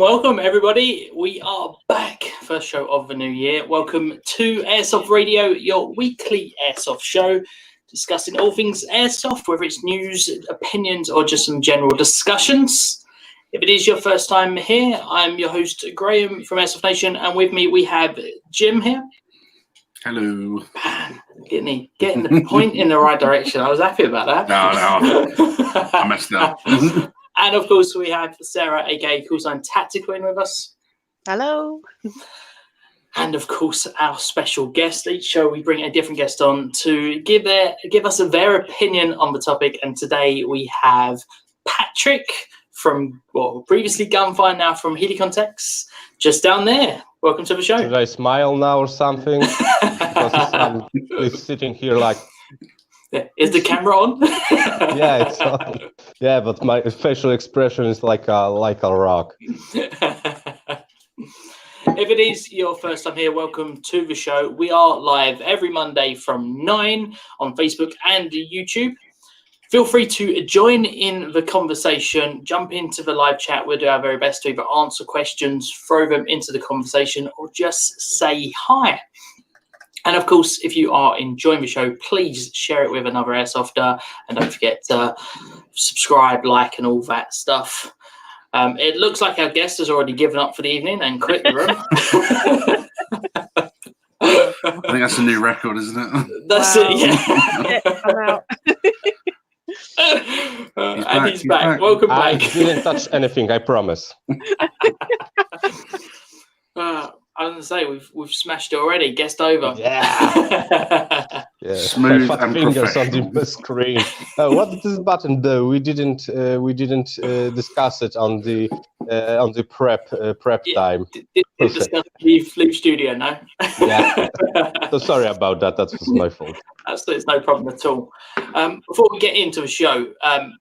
Welcome, everybody. We are back. First show of the new year. Welcome to Airsoft Radio, your weekly Airsoft show, discussing all things Airsoft, whether it's news, opinions, or just some general discussions. If it is your first time here, I'm your host, Graham from Airsoft Nation, and with me we have Jim here. Hello. Man, getting the point in the right direction. I was happy about that. No, I messed up. And of course, we have Sarah, aka Coolsign Tactical, in with us. Hello. And of course, our special guest. Each show, we bring a different guest on to give us their opinion on the topic. And today we have Patryk from, previously Gunfire, now from Helicon-Tex, just down there. Welcome to the show. Should I smile now or something? Because I'm sitting here like... Yeah. Is the camera on? Yeah, it's on. Yeah, but my facial expression is like a rock. If it is your first time here, welcome to the show. We are live every Monday from 9 on Facebook and YouTube. Feel free to join in the conversation, jump into the live chat. We'll do our very best to either answer questions, throw them into the conversation, or just say hi. And of course, if you are enjoying the show, please share it with another Airsofter. And don't forget to subscribe, like, and all that stuff. It looks like our guest has already given up for the evening and quit the room. I think that's a new record, isn't it? That's Wow. it, yeah. I'm out. And he's back. Welcome I back. didn't touch anything, I promise. I was going to say, we've smashed it already. Guest over. Yeah. Yeah. Smooth Fat and fingers on professional. the screen. What does this button do? We didn't discuss it on the prep time. Did discuss the Flip Studio, no? Yeah. So sorry about that. That was my fault. It's no problem at all. Before we get into the show,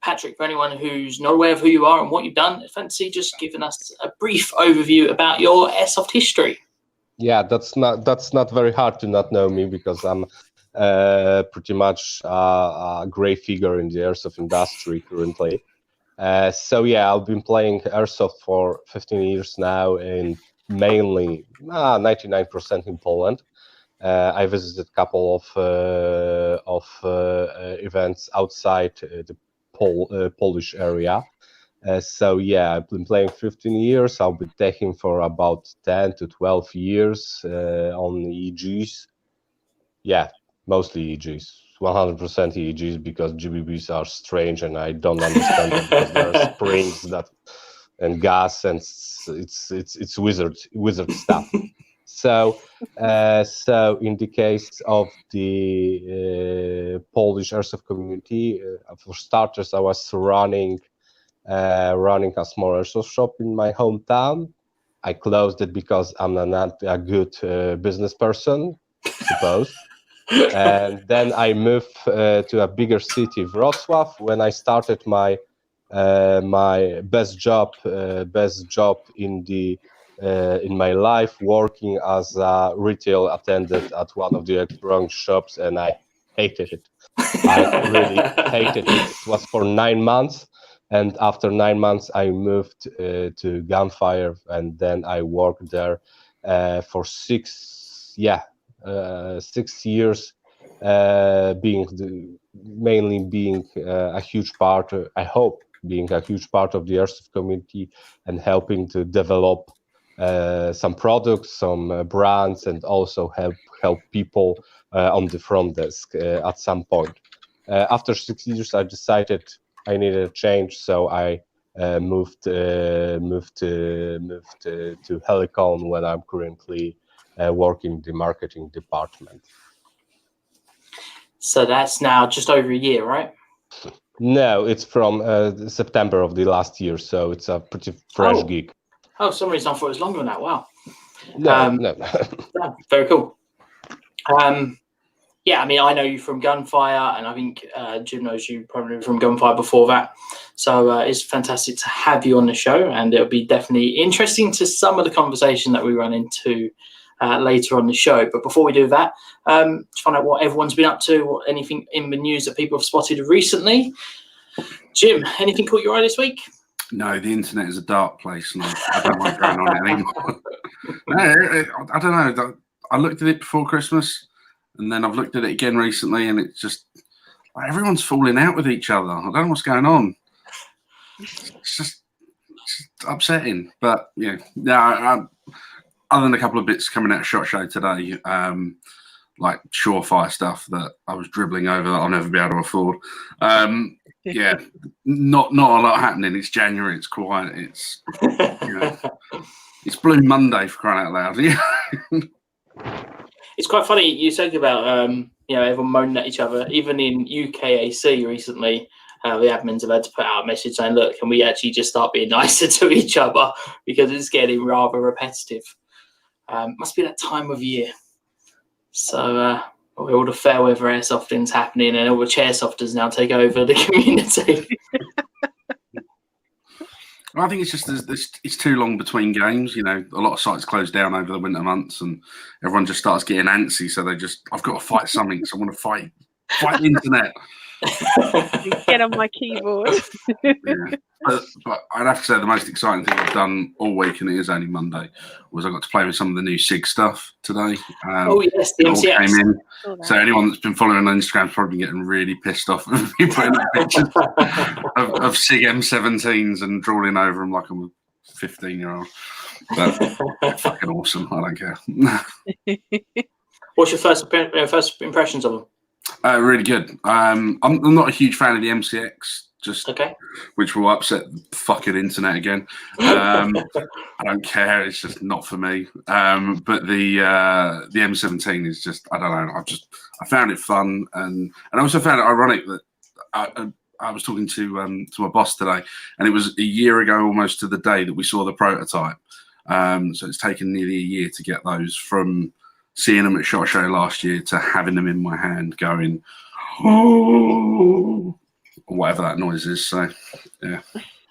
Patryk, for anyone who's not aware of who you are and what you've done, fancy just giving us a brief overview about your Airsoft history. Yeah, that's not very hard to not know me, because I'm pretty much a grey figure in the Airsoft industry currently. So yeah, I've been playing Airsoft for 15 years now, and mainly 99% in Poland. I visited a couple of events outside the Polish area. So yeah, I've been playing 15 years. I'll be taking for about 10 to 12 years on EGs. Yeah, mostly EGs. 100% EGs, because GBBs are strange and I don't understand them, because there are springs and gas, and it's wizard stuff. So in the case of the Polish Airsoft community, for starters, I was running a small Airsoft shop in my hometown. I closed it because I'm not a good business person, suppose. And then I moved to a bigger city, Wrocław, when I started my best job in my life, working as a retail attendant at one of the electronic shops, and I hated it. I really hated it. It was for 9 months, and after 9 months I moved to Gunfire, and then I worked there for 6 years, mainly being a huge part, I hope, being a huge part of the Airsoft community and helping to develop some products, some brands, and also help people on the front desk at some point. After 6 years, I decided I needed a change, so I moved to Helicon, where I'm currently working the marketing department. So that's now just over a year, right? No, it's from September of the last year, so it's a pretty fresh gig. Oh, for some reason I thought it was longer than that. Wow. No. Yeah, very cool. Yeah, I mean, I know you from Gunfire, and I think Jim knows you probably from Gunfire before that. So it's fantastic to have you on the show, and it'll be definitely interesting to some of the conversation that we run into later on the show. But before we do that, to find out what everyone's been up to, anything in the news that people have spotted recently. Jim, anything caught your eye this week? No, the internet is a dark place, and I don't like going on it anymore. No, I don't know. I looked at it before Christmas, and then I've looked at it again recently, and it's just like, everyone's falling out with each other. I don't know what's going on. It's just upsetting. But yeah, other than a couple of bits coming out of SHOT Show today, like surefire stuff that I was dribbling over that I'll never be able to afford. Yeah, not a lot happening. It's January. It's quiet. It's it's Blue Monday for crying out loud. Yeah. It's quite funny you talk about everyone moaning at each other. Even in UKAC recently, the admins have had to put out a message saying, "Look, can we actually just start being nicer to each other because it's getting rather repetitive." Must be that time of year. So all the fair weather airsofting's happening, and all the chairsofters now take over the community. I think it's just it's too long between games. A lot of sites close down over the winter months, and everyone just starts getting antsy. So I've got to fight something. So I want to fight the internet. Get on my keyboard. Yeah. But I'd have to say the most exciting thing I've done all week, and it is only Monday, was I got to play with some of the new SIG stuff today. Oh yes, the MCX. Came in. So anyone that's been following on Instagram is probably getting really pissed off of me putting up pictures of SIG M17s and drawing over them like I'm a 15-year-old. But fucking awesome. I don't care. What's your first impressions of them? Really good. I'm not a huge fan of the MCX, which will upset the fucking internet again. I don't care. It's just not for me. But the M17 is just, I don't know. I found it fun, and I also found it ironic that I was talking to my boss today, and it was a year ago almost to the day that we saw the prototype. So it's taken nearly a year to get those from seeing them at SHOT Show last year to having them in my hand going, oh, whatever that noise is. So, yeah.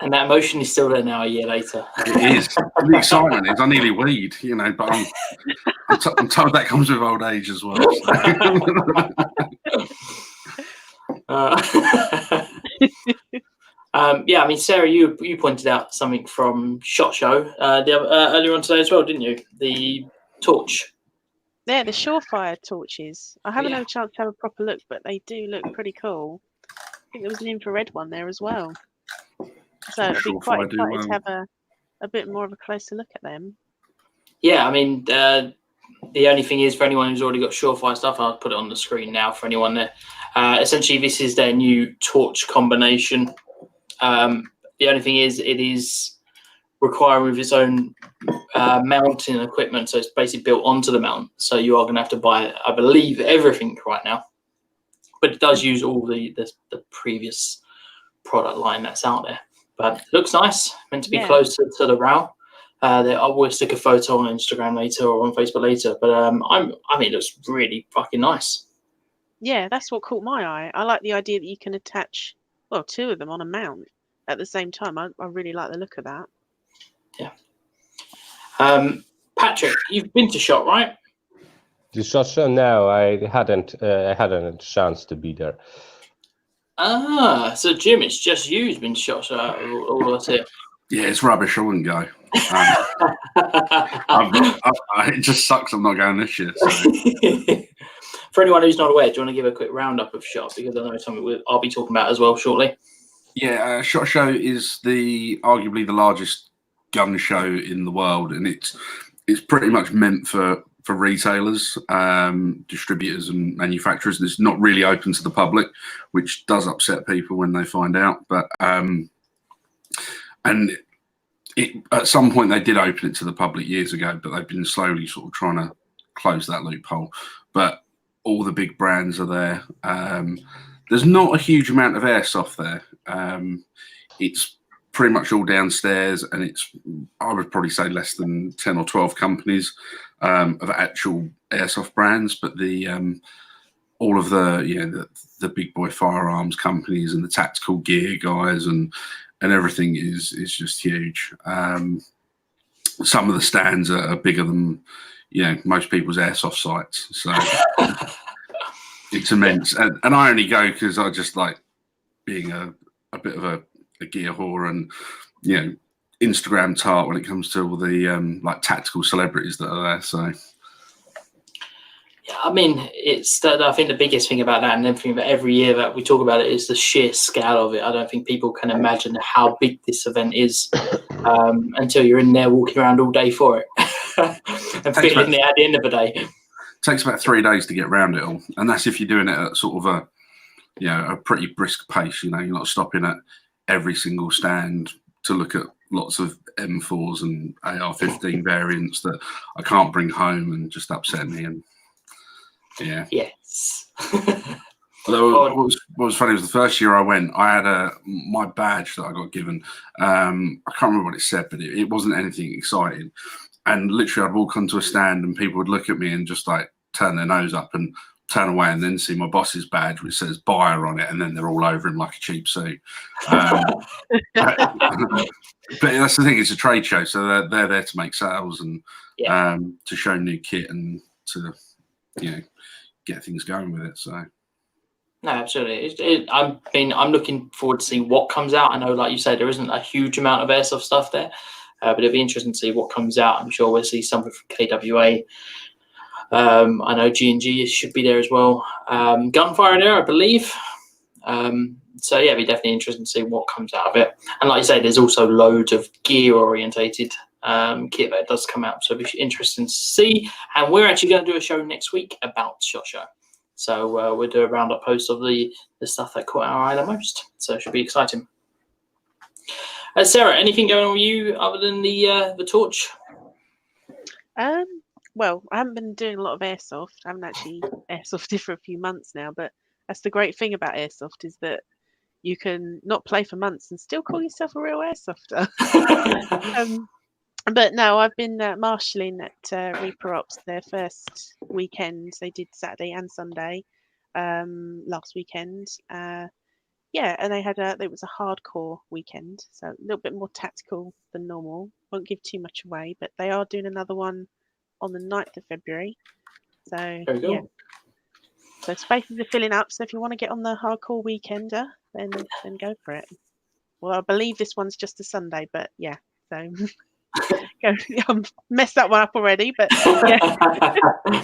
And that emotion is still there now a year later. It is. The excitement is I nearly weed, but I'm told that comes with old age as well. Yeah, I mean, Sarah, you pointed out something from SHOT Show earlier on today as well, didn't you? The torch. Yeah, the Surefire torches. I haven't had a chance to have a proper look, but they do look pretty cool. I think there was an infrared one there as well. So it'd be quite exciting to have a bit more of a closer look at them. Yeah, I mean, the only thing is for anyone who's already got Surefire stuff, I'll put it on the screen now for anyone there. Essentially, this is their new torch combination. The only thing is it is requiring with its own mounting equipment, so it's basically built onto the mount. So you are going to have to buy, I believe, everything right now. But it does use all the previous product line that's out there. But it looks nice, meant to be closer to the RAL. I will stick a photo on Instagram later or on Facebook later. But I mean, it looks really fucking nice. Yeah, that's what caught my eye. I like the idea that you can attach, two of them on a mount at the same time. I really like the look of that. Yeah. Patryk, you've been to SHOT, right? The SHOT Show? No, I hadn't a chance to be there. Ah, so Jim, it's just you who's been to SHOT Show all of us here. Yeah, it's rubbish. I wouldn't go. It just sucks I'm not going this year. So. For anyone who's not aware, do you want to give a quick roundup of SHOT? Because I know it's something I'll be talking about as well shortly. Yeah, SHOT Show is arguably the largest gun show in the world, and it's pretty much meant for retailers, distributors and manufacturers, and it's not really open to the public, which does upset people when they find out. But at some point they did open it to the public years ago, but they've been slowly sort of trying to close that loophole. But all the big brands are there. There's not a huge amount of airsoft there. It's pretty much all downstairs, and I would probably say less than 10 or 12 companies of actual airsoft brands, but all of the big boy firearms companies and the tactical gear guys and everything is just huge. Some of the stands are bigger than most people's airsoft sites, so it's immense. And I only go because I just like being a bit of a gear whore and Instagram tart when it comes to all the like tactical celebrities that are there. So. Yeah, I mean, I think the biggest thing about that, and everything that every year that we talk about it, is the sheer scale of it. I don't think people can imagine how big this event is until you're in there walking around all day for it and feeling it at the end of the day. It takes about 3 days to get around it all, and that's if you're doing it at sort of a pretty brisk pace. You're not stopping at every single stand to look at lots of M4s and AR-15 variants that I can't bring home and just upset me. And yeah. Yes. Although what was funny was the first year I went, I had my badge that I got given. I can't remember what it said, but it wasn't anything exciting. And literally, I'd walk onto a stand and people would look at me and just like turn their nose up and turn away, and then see my boss's badge which says buyer on it, and then they're all over him like a cheap suit. But that's the thing; it's a trade show, so they're there to make sales and to show new kit and to get things going with it. So no, absolutely. I'm looking forward to seeing what comes out. I know, like you said, there isn't a huge amount of airsoft stuff there, but it'll be interesting to see what comes out. I'm sure we'll see something from KWA. I know G&G should be there as well. Gunfire there, I believe. So yeah, it'll be definitely interesting to see what comes out of it. And like you say, there's also loads of gear orientated kit that does come out, so it'll be interesting to see. And we're actually going to do a show next week about SHOT Show, so we'll do a roundup post of the stuff that caught our eye the most, so it should be exciting. Sarah, anything going on with you other than the torch? Well, I haven't been doing a lot of airsoft. I haven't actually airsofted for a few months now, but that's the great thing about airsoft, is that you can not play for months and still call yourself a real airsofter. But no, I've been marshalling at Reaper Ops their first weekend. They did Saturday and Sunday last weekend. And they had it was a hardcore weekend, so a little bit more tactical than normal. Won't give too much away, but they are doing another one on the 9th of February. So yeah, so spaces are filling up. So if you want to get on the hardcore weekender, then go for it. Well, I believe this one's just a Sunday, but yeah, so I've messed that one up already. But yeah,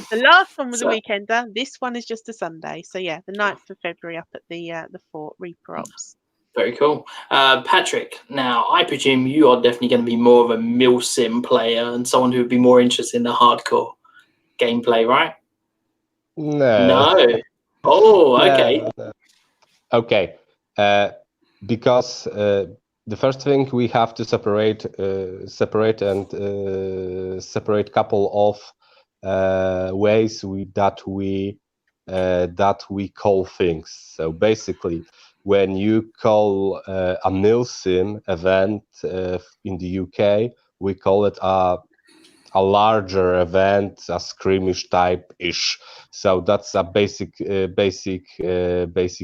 the last one was a weekender. This one is just a Sunday. So yeah, the 9th of February up at the Fort Reaper Ops. Very cool. Patryk, now I presume you are definitely going to be more of a milsim player and someone who would be more interested in the hardcore gameplay, right? No. Oh, okay. No. Okay. Because the first thing we have to separate couple of ways that we call things. So basically, when you call a milsim event in the UK, we call it a larger event, a skirmish type ish. So that's a basic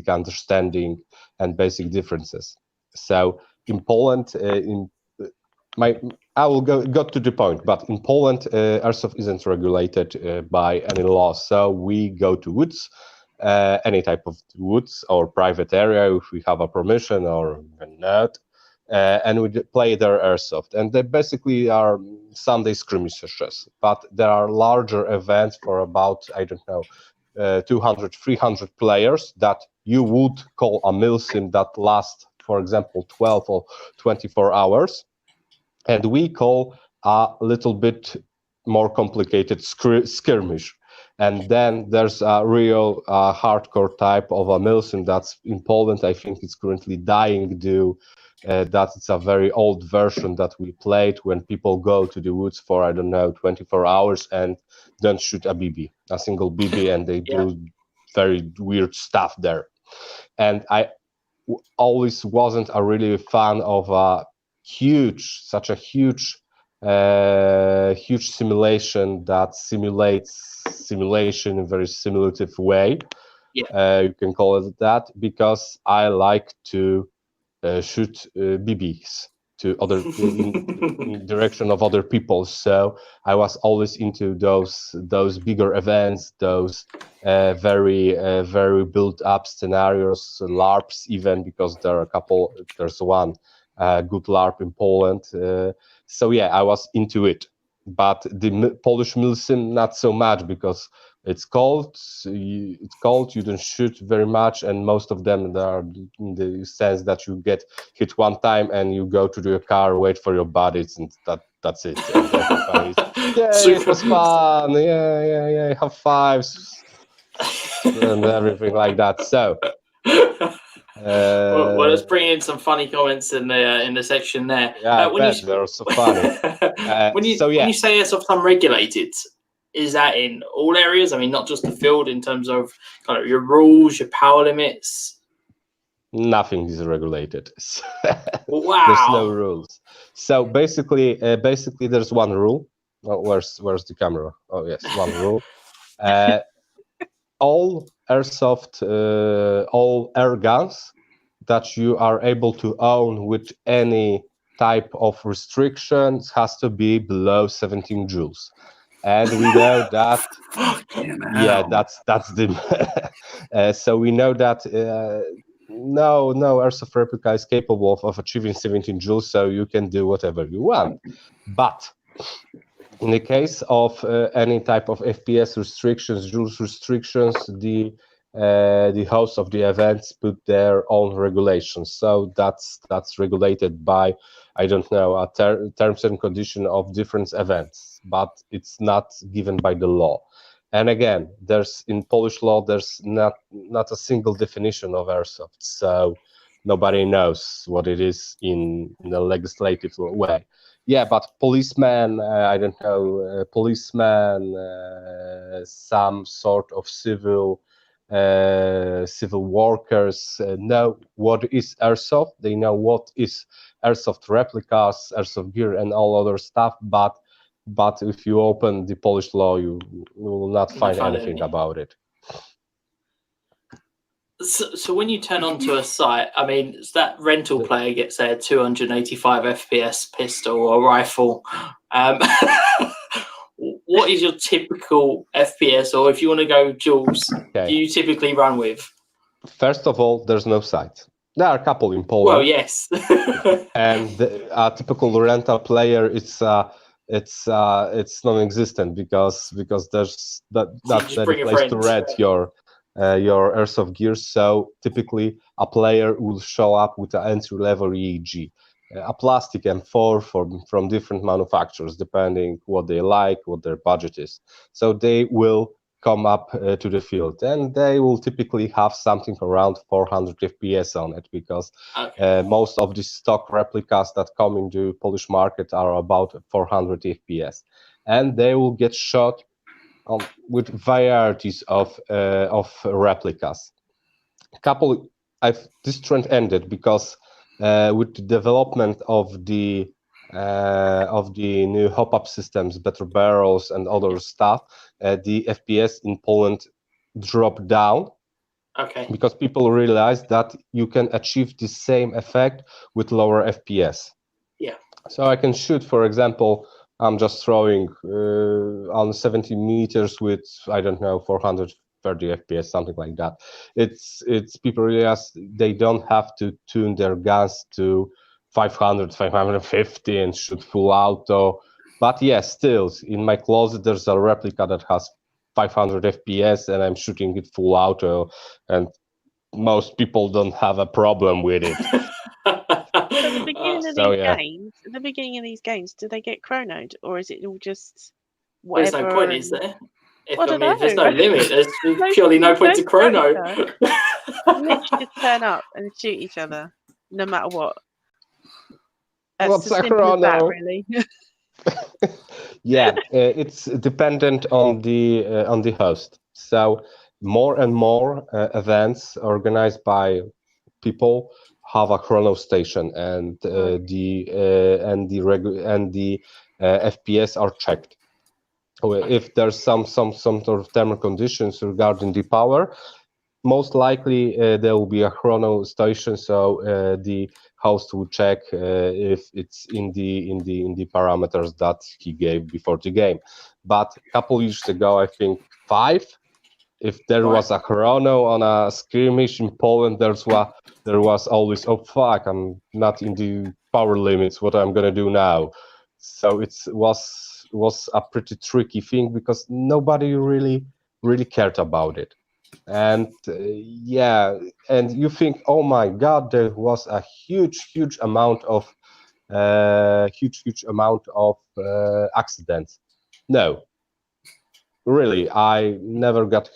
understanding and basic differences. So in Poland, I will go to the point, but in Poland, airsoft isn't regulated by any law. So we go to woods, any type of woods or private area if we have a permission or not, and we play their airsoft. And they basically are Sunday skirmishes, but there are larger events for about, 200, 300 players that you would call a milsim that lasts, for example, 12 or 24 hours. And we call a little bit more complicated skirmish. And then there's a real hardcore type of a milsim that's in Poland. I think it's currently dying due that it's a very old version that we played when people go to the woods for, 24 hours and don't shoot a single BB, and they do very weird stuff there. And I always wasn't a really fan of such a huge simulation that simulates simulation in a very simulative way. You can call it that, because I like to shoot BBs to other in direction of other people. So I was always into those bigger events, those very built up scenarios, LARPs even, because there are a couple. There's one good LARP in Poland. So yeah, I was into it. But the Polish Milsim, not so much, because it's cold. You don't shoot very much, and most of them are in the sense that you get hit one time and you go to your car, wait for your buddies, and that's it. And everybody's, it was fun. Yeah, have fives and everything like that. So. Well, let's bring in some funny comments in the section there. Yeah, they're so funny. When you say airsoft unregulated, is that in all areas? I mean, not just the field, in terms of kind of your rules, your power limits. Nothing is regulated. Wow. There's no rules. So basically, there's one rule. Oh, where's the camera? Oh yes, one rule. All airsoft, all air guns that you are able to own with any type of restrictions has to be below 17 joules. And we know that, yeah, that's the. So we know that no airsoft replica is capable of achieving 17 joules, so you can do whatever you want. But in the case of any type of FPS restrictions, joules restrictions, the hosts of the events put their own regulations. So that's regulated by, I don't know, a terms and condition of different events, but it's not given by the law. And again, in Polish law, there's not a single definition of airsoft, so nobody knows what it is in a legislative way. Yeah, but policemen, I don't know, policemen, some sort of civil workers know what is airsoft. They know what is airsoft replicas, airsoft gear, and all other stuff. But if you open the Polish law, you will not find anything about it. So when you turn onto a site, I mean, that rental player gets a 285 FPS pistol or rifle. What is your typical FPS, or if you want to go joules, do you typically run with? First of all, there's no site. There are a couple in Poland. Well, yes. And a typical rental player, it's non-existent because there's that's the place to rent your airsoft gear. So typically a player will show up with an entry-level EEG, a plastic M4 from different manufacturers, depending what they like, what their budget is. So they will come up to the field, and they will typically have something around 400 FPS on it, because most of the stock replicas that come into Polish market are about 400 FPS, and they will get shot with varieties of replicas. This trend ended because with the development of the new hop-up systems, better barrels, and other stuff, the FPS in Poland dropped down. Okay. Because people realized that you can achieve the same effect with lower FPS. Yeah. So I can shoot, for example, I'm just throwing on 70 meters with, I don't know, 430 FPS, something like that. It's people realize they don't have to tune their guns to 500, 550 and shoot full auto. But yes, still, in my closet, there's a replica that has 500 FPS and I'm shooting it full auto, and most people don't have a problem with it. So the beginning of these games, do they get chronoed, or is it all just whatever? There's no point, is there? If there's no limit, there's purely no point to chrono. Let's just turn up and shoot each other, no matter what. That's What's as a simple as that, chrono? really. Yeah, it's dependent on the host. So more and more events organized by people have a chrono station, and the FPS are checked. If there's some sort of thermal conditions regarding the power, most likely there will be a chrono station. So the host will check if it's in the parameters that he gave before the game. But a couple years ago, I think 5. If there was a chrono on a skirmish in Poland, there was always, oh fuck, I'm not in the power limits. What I'm gonna do now? So it was a pretty tricky thing because nobody really cared about it. And yeah, and you think, oh my God, there was a huge amount of accidents. No, really, I never got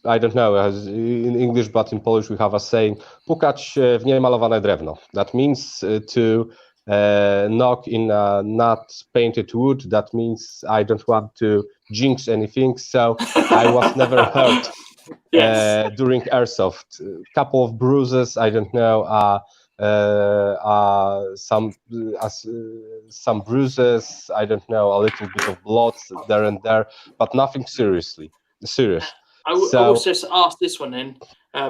I don't know as in English, but in Polish we have a saying, pukać w niemalowane drewno. That means to knock in a not painted wood. That means I don't want to jinx anything, so I was never hurt during Airsoft. A couple of bruises, I don't know, some bruises, I don't know, a little bit of blood there and there, but nothing serious. I will just ask this one then,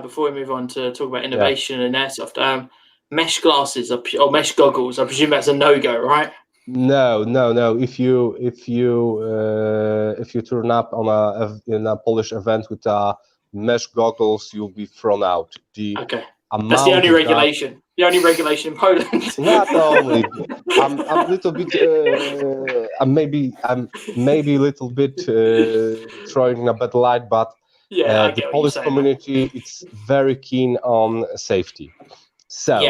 before we move on to talk about innovation in Airsoft. Mesh glasses or mesh goggles, I presume that's a no-go, right? No. If you turn up in a Polish event with mesh goggles, you'll be thrown out. That's the only regulation. The only regulation in Poland. Not only. I'm a little bit. I'm maybe a little bit throwing a bad light, but the Polish community it's very keen on safety. So.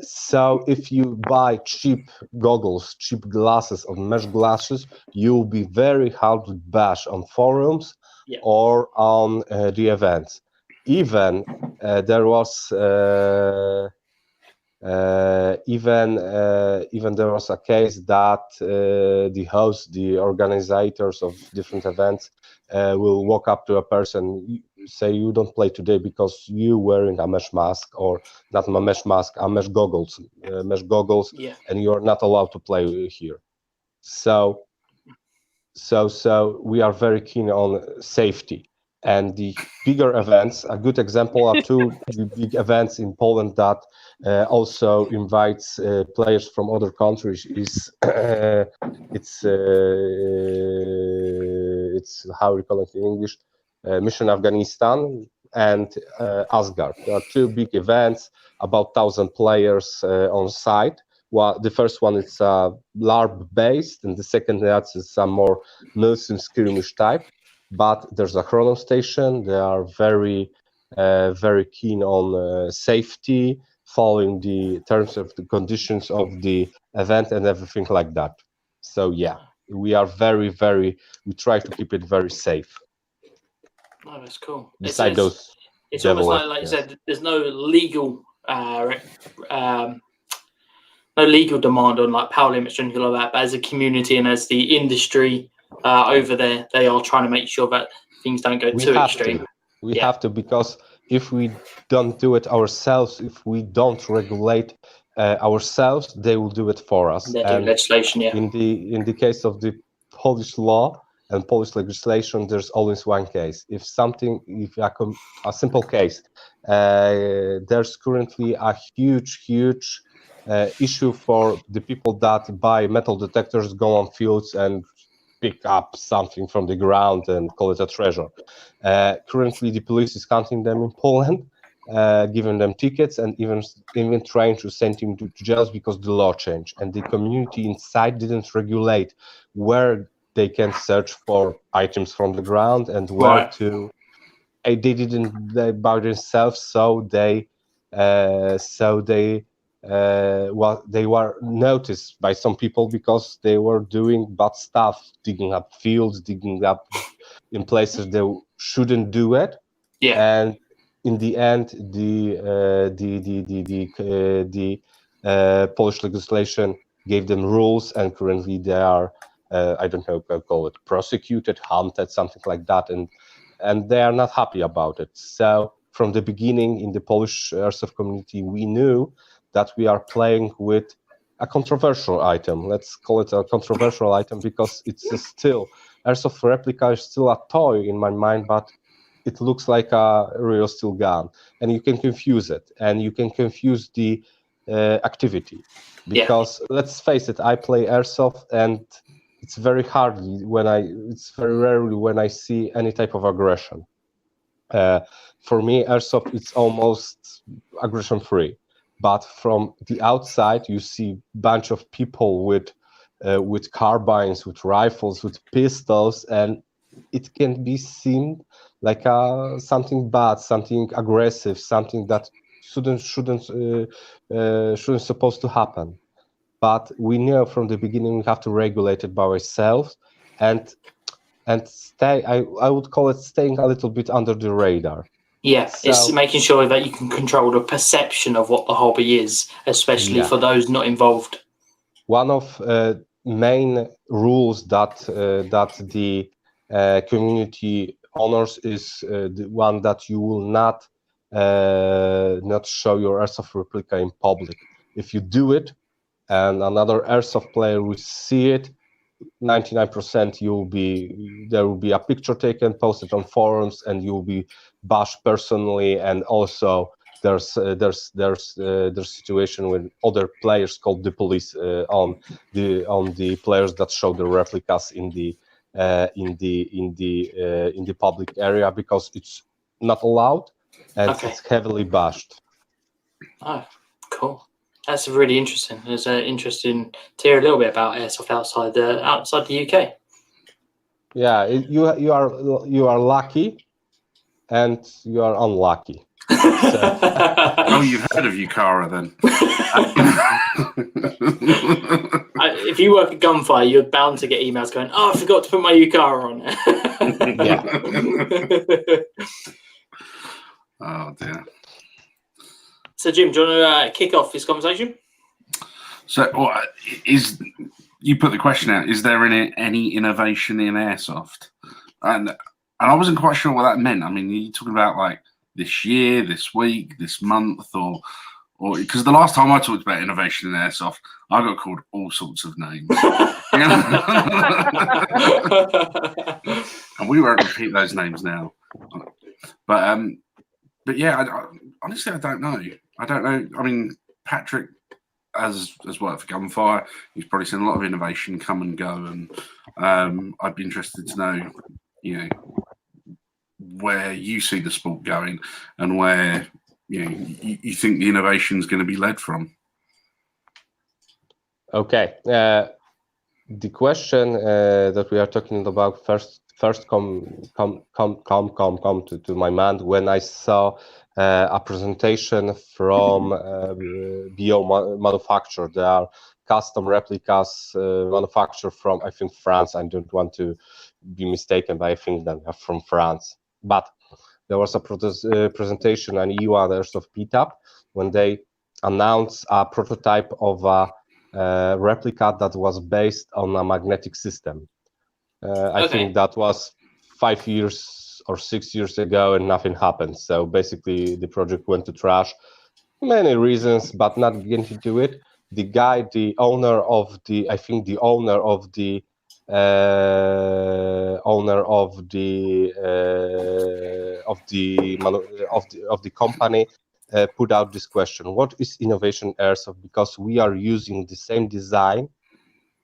So if you buy cheap goggles, cheap glasses or mesh glasses, you'll be very hard to bash on forums or on the events. Even there was even there was a case that the hosts, the organizers of different events will walk up to a person, say you don't play today because you wearing a mesh mask, or not a mesh mask, a mesh goggles, and you're not allowed to play here. So we are very keen on safety. And the bigger events, a good example are two big events in Poland that also invites players from other countries. It's how we call it in English, Mission Afghanistan and Asgard. There are two big events, about 1,000 players on site. Well, the first one is LARP based, and the second is some more milsim skirmish type. But there's a chrono station. They are very keen on safety, following the terms of the conditions of the event and everything like that. So yeah, we are we try to keep it very safe. Oh, that's cool. Besides those, it's almost like you said, there's no legal demand on like power limits or anything like that. But as a community and as the industry over there, they are trying to make sure that things don't go too extreme. We have to, because if we don't do it ourselves, if we don't regulate ourselves, they will do it for us. And legislation, in the case of the Polish law and Polish legislation, there's always one case. If a simple case, there's currently a huge issue for the people that buy metal detectors, go on fields and pick up something from the ground and call it a treasure. Currently, the police is hunting them in Poland, giving them tickets, and even trying to send them to jails because the law changed. And the community inside didn't regulate where they can search for items from the ground and where to. They didn't by themselves, so they they were noticed by some people because they were doing bad stuff, digging up fields, digging up in places they shouldn't do it. And in the end, the Polish legislation gave them rules, and currently they are I don't know, call it prosecuted, hunted, something like that, and they are not happy about it. So from the beginning in the Polish Airsoft community, we knew that we are playing with a controversial item. Let's call it a controversial item because it's still, Airsoft replica is still a toy in my mind, but it looks like a real steel gun. And you can confuse it, and you can confuse the activity. Because let's face it, I play Airsoft, and it's very rarely when I see any type of aggression. For me, Airsoft, it's almost aggression-free. but from the outside you see bunch of people with carbines, with rifles, with pistols, and it can be seen like something bad, something aggressive, something that shouldn't supposed to happen. But we knew from the beginning we have to regulate it by ourselves and stay. I would call it staying a little bit under the radar. Yeah, so, it's making sure that you can control the perception of what the hobby is, especially for those not involved. One of main rules that the community honors is the one that you will not show your airsoft replica in public. If you do it and another airsoft player will see it, 99% there will be a picture taken, posted on forums, and you'll be bashed personally. And also there's situation when other players called the police on the players that show the replicas in the public area, because it's not allowed and it's heavily bashed. Oh, cool. That's really interesting. It's interesting to hear a little bit about airsoft outside the UK. Yeah, you are lucky, and you are unlucky. Oh, you've heard of Yukara then? If you work at Gunfire, you're bound to get emails going, "Oh, I forgot to put my Yukara on." Yeah. Oh dear. So, Jim, do you want to kick off this conversation? So, you put the question out, is there any innovation in airsoft? And I wasn't quite sure what that meant. I mean, are you talking about like this year, this week, this month, or because the last time I talked about innovation in airsoft, I got called all sorts of names. And we won't repeat those names now. But yeah, honestly, I don't know. I mean, Patryk has worked for Gunfire. He's probably seen a lot of innovation come and go, and I'd be interested to know, where you see the sport going and where you think the innovation is going to be led from. Okay, the question that we are talking about first come to my mind when I saw a presentation from BO manufacturer. There are custom replicas manufactured from, I think, France. I don't want to be mistaken, but I think that are from France. But there was a presentation on EU1 Airsoft Meetup when they announced a prototype of a replica that was based on a magnetic system. I think that was 5 years or 6 years ago, and nothing happened. So basically, the project went to trash. Many reasons, but not getting into it. The guy, the owner of the company put out this question: what is innovation airsoft? Because we are using the same design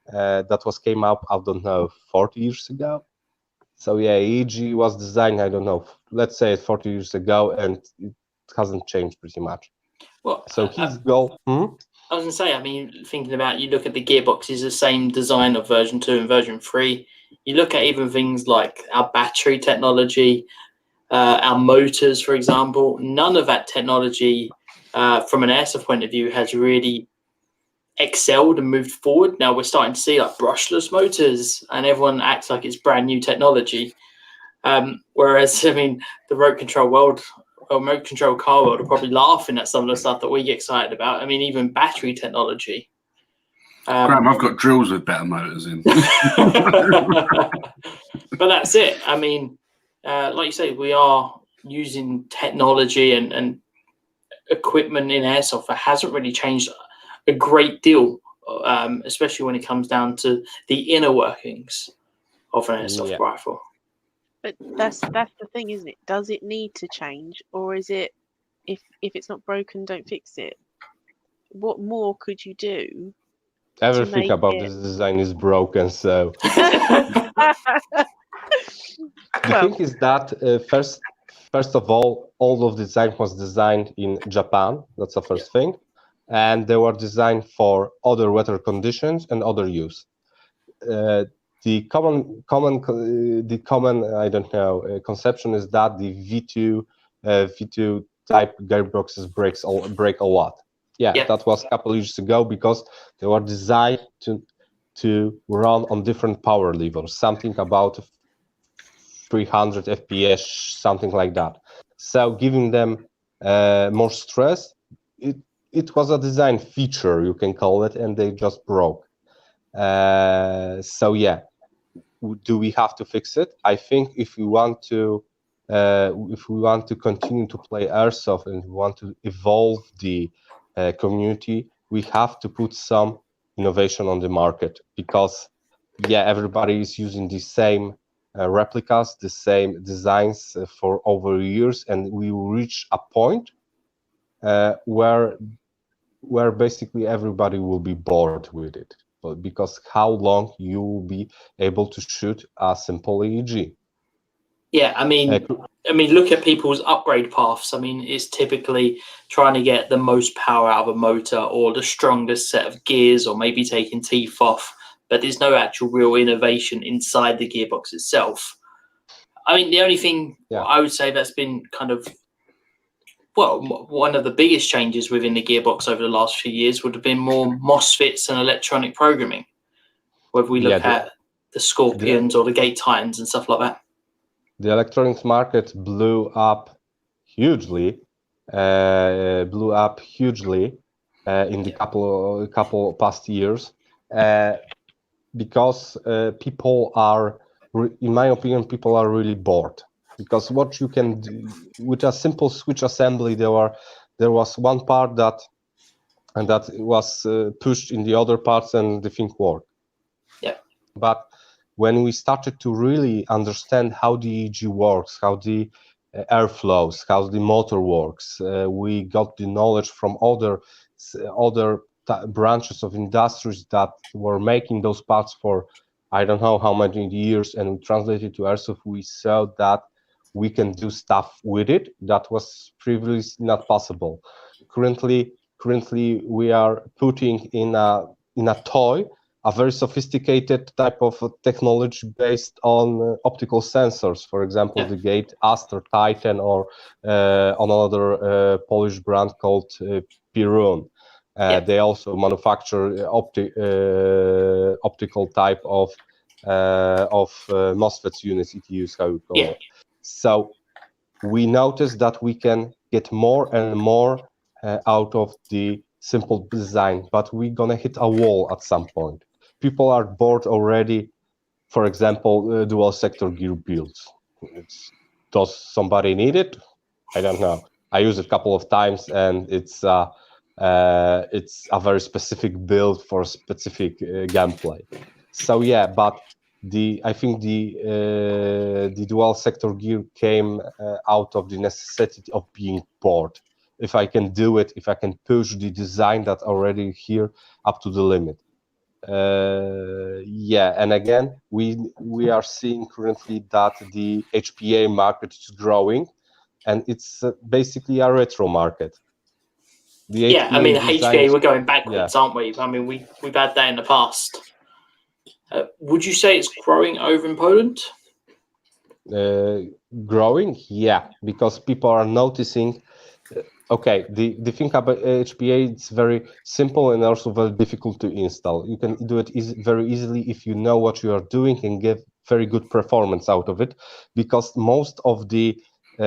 that came up, I don't know, 40 years ago. So yeah, EG was designed, I don't know, let's say 40 years ago, and it hasn't changed pretty much. Well, so his goal. I was going to say, I mean, thinking about, you look at the gearboxes, the same design of version 2 and version 3. You look at even things like our battery technology, our motors, for example. None of that technology, from an airsoft point of view, has really excelled and moved forward. Now we're starting to see like brushless motors, and everyone acts like it's brand new technology. Whereas, I mean, the remote control car world are probably laughing at some of the stuff that we get excited about. I mean, even battery technology. Graham, I've got drills with better motors in. But that's it. I mean, like you say, we are using technology and equipment in airsoft that hasn't really changed a great deal, especially when it comes down to the inner workings of an airsoft rifle. But that's the thing, isn't it? Does it need to change, or is it, if it's not broken, don't fix it? What more could you do? Everything about this design is broken. So the thing is that first of all of the design was designed in Japan. That's the first thing. and they were designed for other weather conditions and other use. The common I don't know conception is that the V2 type gearboxes break a lot. Yeah, that was a couple of years ago because they were designed to run on different power levels, something about 300 FPS, something like that. So giving them more stress, it was a design feature, you can call it, and they just broke. So yeah, do we have to fix it? I think if we want to continue to play Airsoft and we want to evolve the community, we have to put some innovation on the market, because yeah, everybody is using the same replicas, the same designs for over years, and we will reach a point where basically everybody will be bored with it, because how long you will be able to shoot a simple EEG? Yeah, I mean, look at people's upgrade paths. I mean, it's typically trying to get the most power out of a motor or the strongest set of gears, or maybe taking teeth off, but there's no actual real innovation inside the gearbox itself. I mean, the only thing I would say that's been kind of, well, one of the biggest changes within the gearbox over the last few years would have been more MOSFETs and electronic programming, whether we look at the Scorpions or the Gate Titans and stuff like that. The electronics market blew up hugely in the couple past years, because people are, in my opinion, people are really bored. Because what you can do with a simple switch assembly, there was one part that was pushed in the other parts, and the thing worked. Yeah. But when we started to really understand how the EEG works, how the air flows, how the motor works, we got the knowledge from other branches of industries that were making those parts for I don't know how many years, and we translated to Airsoft. We saw that we can do stuff with it that was previously not possible. Currently we are putting in a toy a very sophisticated type of technology based on optical sensors. For example, the Gate Aster Titan, or another Polish brand called Pirun. They also manufacture optical type of MOSFETs units, ETUs, how you call it. So we noticed that we can get more and more out of the simple design, but we're gonna hit a wall at some point. People are bored already. For example, dual sector gear builds. Does somebody need it? I don't know. I use it a couple of times, and it's a very specific build for specific gameplay. So yeah, but I think the dual sector gear came out of the necessity of being bored. If I can do it, if I can push the design that's already here up to the limit. And again, we are seeing currently that the HPA market is growing, and it's basically a retro market. I mean, the HPA, we're going backwards, aren't we? I mean, we've had that in the past. Would you say it's growing over in Poland? Growing, yeah, because people are noticing. Okay, the thing about HPA, it's very simple and also very difficult to install. You can do it very easily if you know what you are doing and get very good performance out of it, because most of the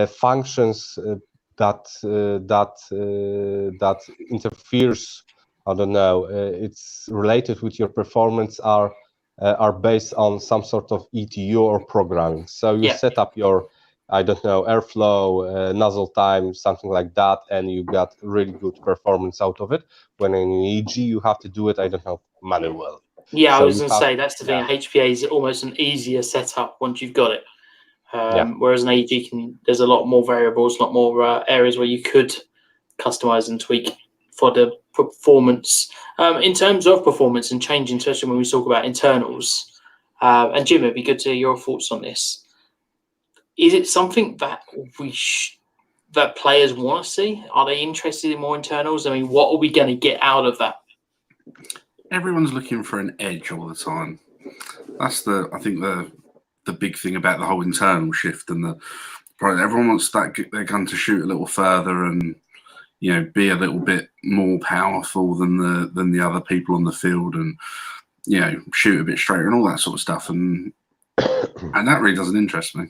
functions that interferes, I don't know, it's related with your performance are based on some sort of ETU or programming. So you set up your, I don't know, airflow, nozzle time, something like that, and you got really good performance out of it. When in EEG, you have to do it, I don't know, manually. Yeah, so I was going to say, that's the thing. HPA is almost an easier setup once you've got it. Whereas an EEG, there's a lot more variables, a lot more areas where you could customize and tweak for the performance. In terms of performance and changing, especially when we talk about internals, and Jim, it'd be good to hear your thoughts on this. Is it something that that players want to see? Are they interested in more internals? I mean, what are we going to get out of that? Everyone's looking for an edge all the time. That's I think the big thing about the whole internal shift, and everyone wants their gun to shoot a little further and, you know, be a little bit more powerful than the other people on the field, and, you know, shoot a bit straighter and all that sort of stuff. And that really doesn't interest me.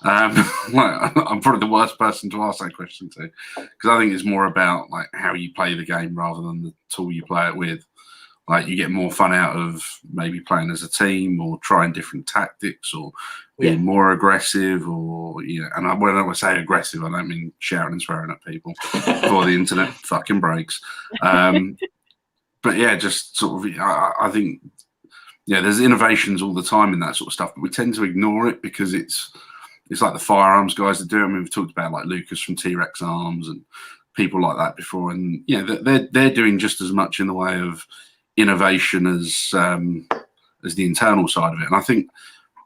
I'm probably the worst person to ask that question to, because I think it's more about like how you play the game rather than the tool you play it with. Like, you get more fun out of maybe playing as a team or trying different tactics or being more aggressive, or, you know, and when I say aggressive, I don't mean shouting and swearing at people before the internet fucking breaks. But yeah, just sort of, I think, yeah, there's innovations all the time in that sort of stuff, but we tend to ignore it because it's like the firearms guys that do it. I mean, we've talked about like Lucas from T-Rex Arms and people like that before, and yeah, they're doing just as much in the way of innovation as the internal side of it. And I think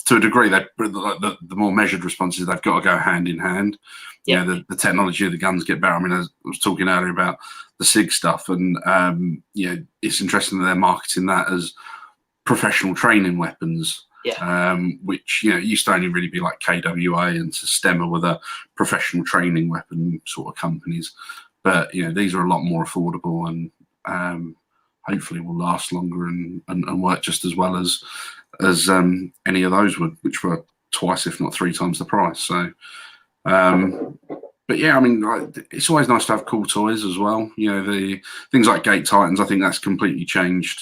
to a degree, the more measured responses, they've got to go hand in hand. Yeah, you know, the technology of the guns get better. I mean, I was talking earlier about the SIG stuff, and you know, it's interesting that they're marketing that as professional training weapons. Yeah. Which, you know, used to only really be like KWA and Sistema were the professional training weapon sort of companies. But, you know, these are a lot more affordable and hopefully will last longer and work just as well as any of those would, which were twice, if not three times the price. So, but yeah, I mean, it's always nice to have cool toys as well. You know, the things like Gate Titans, I think that's completely changed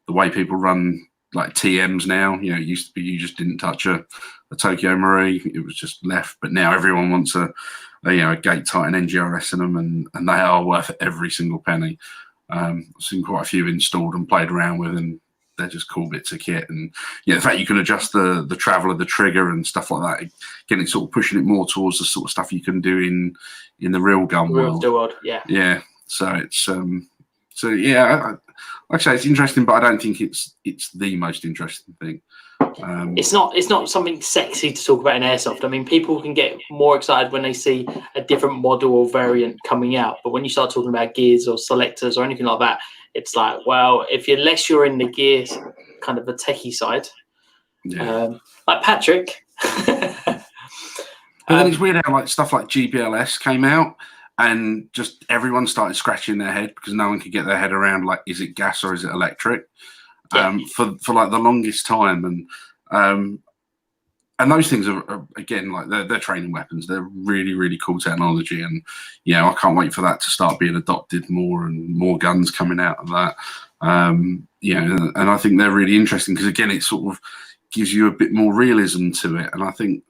the way people run like TMs now. You know, it used to be you just didn't touch a Tokyo Marie, it was just left. But now everyone wants a Gate Titan NGRS in them, and they are worth every single penny. I've seen quite a few installed and played around with, and they're just cool bits of kit. And yeah, the fact you can adjust the travel of the trigger and stuff like that, again, it's sort of pushing it more towards the sort of stuff you can do in the real gun world. Yeah. Yeah. So it's yeah, like I say, it's interesting, but I don't think it's the most interesting thing. It's not something sexy to talk about in airsoft. I mean, people can get more excited when they see a different model or variant coming out, but when you start talking about gears or selectors or anything like that, it's like, well, unless you're in the gears, kind of the techie side, like Patryk. But then it's weird how like stuff like GBLS came out and just everyone started scratching their head because no one could get their head around, like, is it gas or is it electric? For like the longest time, and those things are again, like, they're training weapons. They're really, really cool technology, and I can't wait for that to start being adopted more and more guns coming out of that. And I think they're really interesting because again, it sort of gives you a bit more realism to it. And I think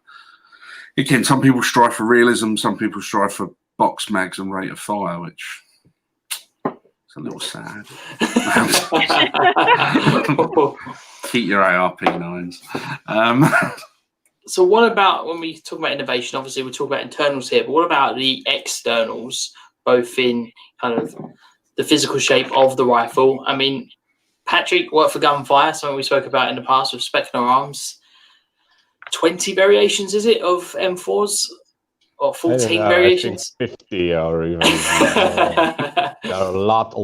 again, some people strive for realism, some people strive for box mags and rate of fire, which is a little sad. Keep your ARP9s. So what about when we talk about innovation? Obviously, we talk about internals here, but what about the externals, both in kind of the physical shape of the rifle? I mean, Patryk worked for Gunfire, something we spoke about in the past with Spectre Arms. 20 variations, is it, of M4s? Or 14 variations? I think 50 or even there are a lot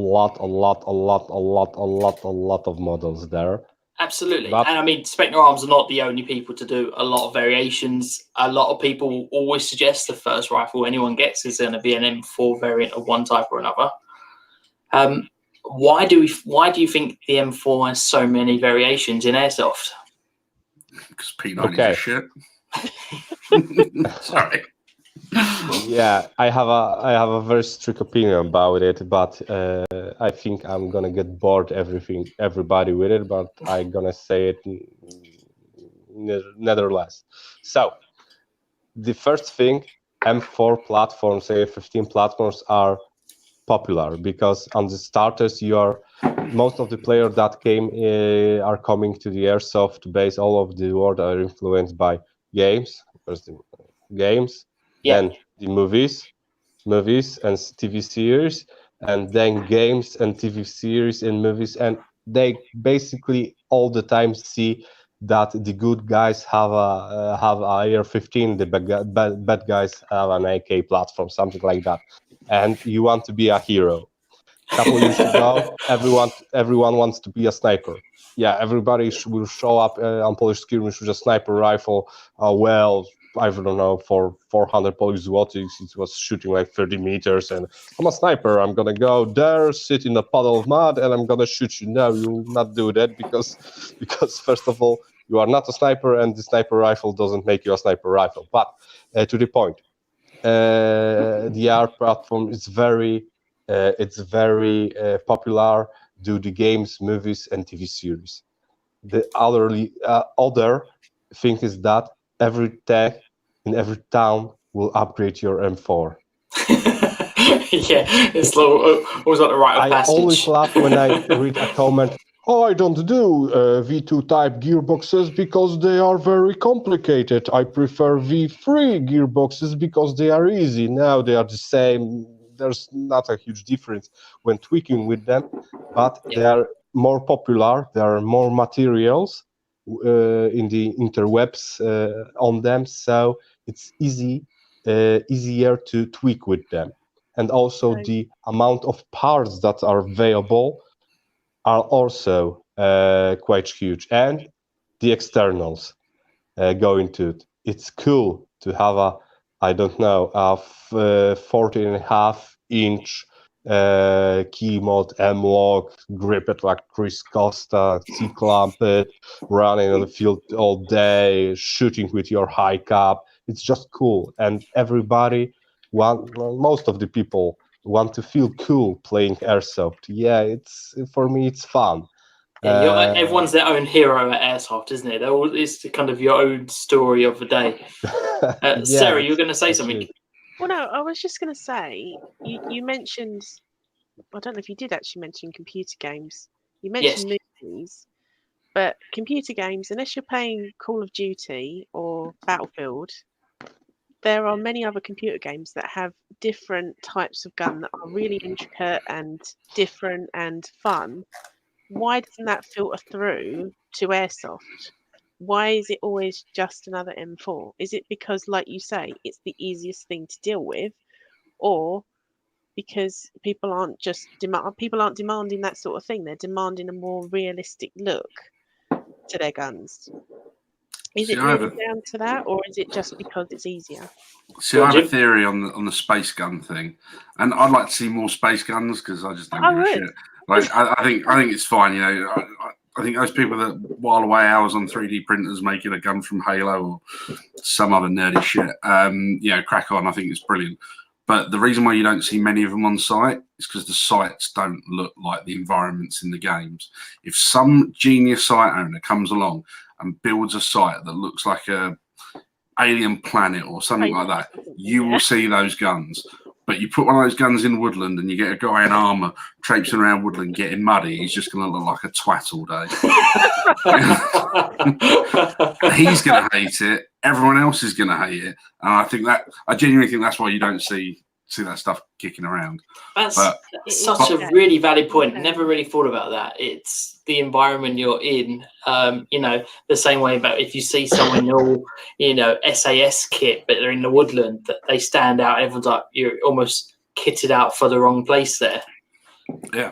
of models there. Absolutely. And I mean, Spectre Arms are not the only people to do a lot of variations. A lot of people always suggest the first rifle anyone gets is going to be an M4 variant of one type or another. Why do you think the M4 has so many variations in airsoft? Because P90 is shit. Sorry. Yeah, I have a very strict opinion about it, but I think I'm gonna get bored everybody with it, but I'm gonna say it nevertheless. So the first thing, M4 platforms, A15 platforms are popular because on the starters most of the players that are coming to the airsoft base all over the world are influenced by games. First games. Yeah. Then the movies and TV series, and then games and TV series and movies, and they basically all the time see that the good guys have a AR-15, the bad guys have an AK platform, something like that, and you want to be a hero. A couple years ago, everyone wants to be a sniper. Yeah, everybody will show up on Polish skirmish with a sniper rifle. Well, I don't know, for 400 Polish złotych, it was shooting like 30 meters, and I'm a sniper. I'm gonna go there, sit in a puddle of mud, and I'm gonna shoot you. No, you will not do that because first of all, you are not a sniper, and the sniper rifle doesn't make you a sniper rifle. But to the point, the AR platform is very popular due to games, movies, and TV series. The other thing is that every tech in every town will upgrade your M4. Yeah, it's always like the rite of passage. I always laugh when I read a comment, "Oh, I don't do V2 type gearboxes because they are very complicated. I prefer V3 gearboxes because they are easy." Now they are the same. There's not a huge difference when tweaking with them, but they are more popular. There are more materials in the interwebs on them, so it's easier to tweak with them. And also the amount of parts that are available are also quite huge, and the externals go into it. It's cool to have a 14.5-inch key mod M-Lock, grip it like Chris Costa, C-clamp it, running on the field all day, shooting with your high cap. It's just cool, and most of the people want to feel cool playing Airsoft. Yeah, for me it's fun. Yeah, everyone's their own hero at Airsoft, isn't it? It's kind of your own story of the day. Sarah, you were going to say something. Well, no, I was just going to say, you mentioned, I don't know if you did actually mention computer games. You mentioned movies, but computer games, unless you're playing Call of Duty or Battlefield, there are many other computer games that have different types of gun that are really intricate and different and fun. Why doesn't that filter through to Airsoft? Why is it always just another M4? Is it because, like you say, it's the easiest thing to deal with, or because people aren't demanding that sort of thing? They're demanding a more realistic look to their guns. Is it really down to that, or is it just because it's easier? See, I have a theory on the space gun thing, and I'd like to see more space guns because I just don't give a shit. Like, I think it's fine. You know, I think those people that while away hours on 3D printers making a gun from Halo or some other nerdy shit, crack on. I think it's brilliant. But the reason why you don't see many of them on site is because the sites don't look like the environments in the games. If some genius site owner comes along and builds a site that looks like a alien planet or something like that, you will see those guns. But you put one of those guns in woodland and you get a guy in armour traipsing around woodland getting muddy, he's just going to look like a twat all day. He's going to hate it. Everyone else is going to hate it. And I genuinely think that's why you don't see that stuff kicking around. That's such a really valid point. Never really thought about that. It's the environment you're in. The same way about if you see someone all, SAS kit, but they're in the woodland, that they stand out. Everyone's like, you're almost kitted out for the wrong place there. Yeah.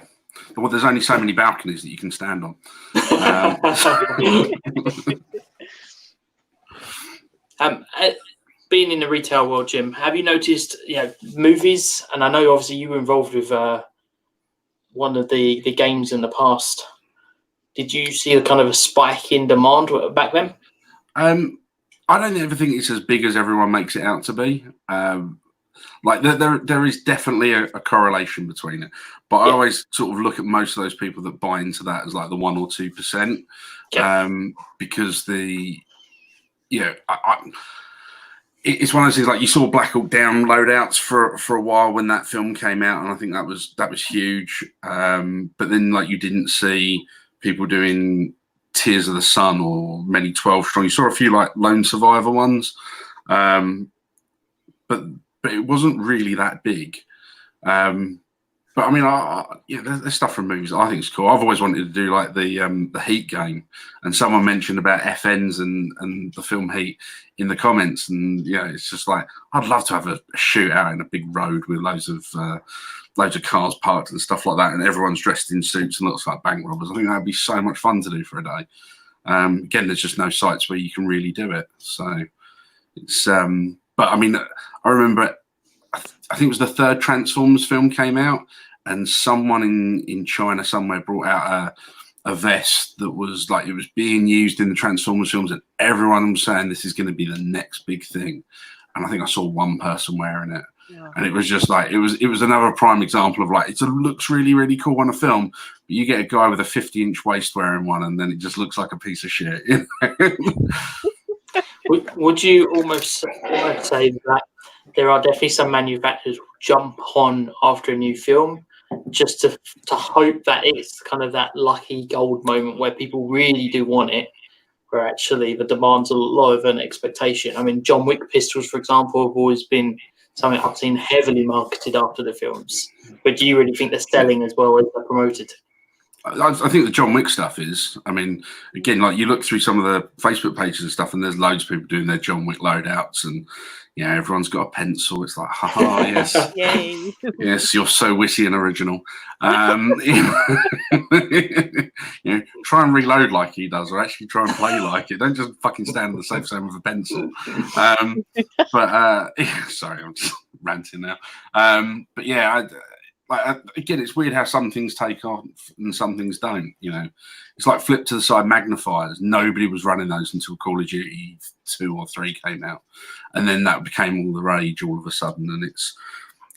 Well, there's only so many balconies that you can stand on. Being in the retail world, Jim, have you noticed, movies? And I know obviously you were involved with one of the games in the past. Did you see a kind of a spike in demand back then? I don't ever think it's as big as everyone makes it out to be. There is definitely a correlation between it, but I always sort of look at most of those people that buy into that as like the 1 or 2%, because it's one of those things, like you saw Black Hawk Down loadouts for a while when that film came out, and I think that was huge. But then you didn't see people doing Tears of the Sun or many 12 strong. You saw a few like Lone Survivor ones, but it wasn't really that big. But I mean, yeah, there's stuff from movies I think it's cool. I've always wanted to do like the Heat game, and someone mentioned about FNs and the film Heat in the comments, and yeah, it's just like I'd love to have a shootout in a big road with loads of cars parked and stuff like that, and everyone's dressed in suits and looks like bank robbers. I think that'd be so much fun to do for a day. Again, there's just no sites where you can really do it, so it's. But I mean, I remember. I think it was the third Transformers film came out, and someone in China somewhere brought out a vest that was like it was being used in the Transformers films, and everyone was saying this is going to be the next big thing. And I think I saw one person wearing it, and it was just like it was another prime example of like it looks really really cool on a film, but you get a guy with a 50-inch waist wearing one, and then it just looks like a piece of shit. You know? Would you almost say that there are definitely some manufacturers who jump on after a new film just to hope that it's kind of that lucky gold moment where people really do want it, where actually the demand's a lot of an expectation? I mean, John Wick pistols, for example, have always been something I've seen heavily marketed after the films. But do you really think they're selling as well as they're promoted? I think the John Wick stuff is. I mean, again, like you look through some of the Facebook pages and stuff, and there's loads of people doing their John Wick loadouts, and yeah, everyone's got a pencil. It's like, haha, yes, Yay. yes, you're so witty and original. Try and reload like he does, or actually try and play like it. Don't just fucking stand on the safe zone with a pencil. Sorry, I'm just ranting now. But yeah. Again, it's weird how some things take off and some things don't. You know, it's like flip to the side magnifiers. Nobody was running those until Call of Duty 2 or 3 came out, and then that became all the rage all of a sudden. And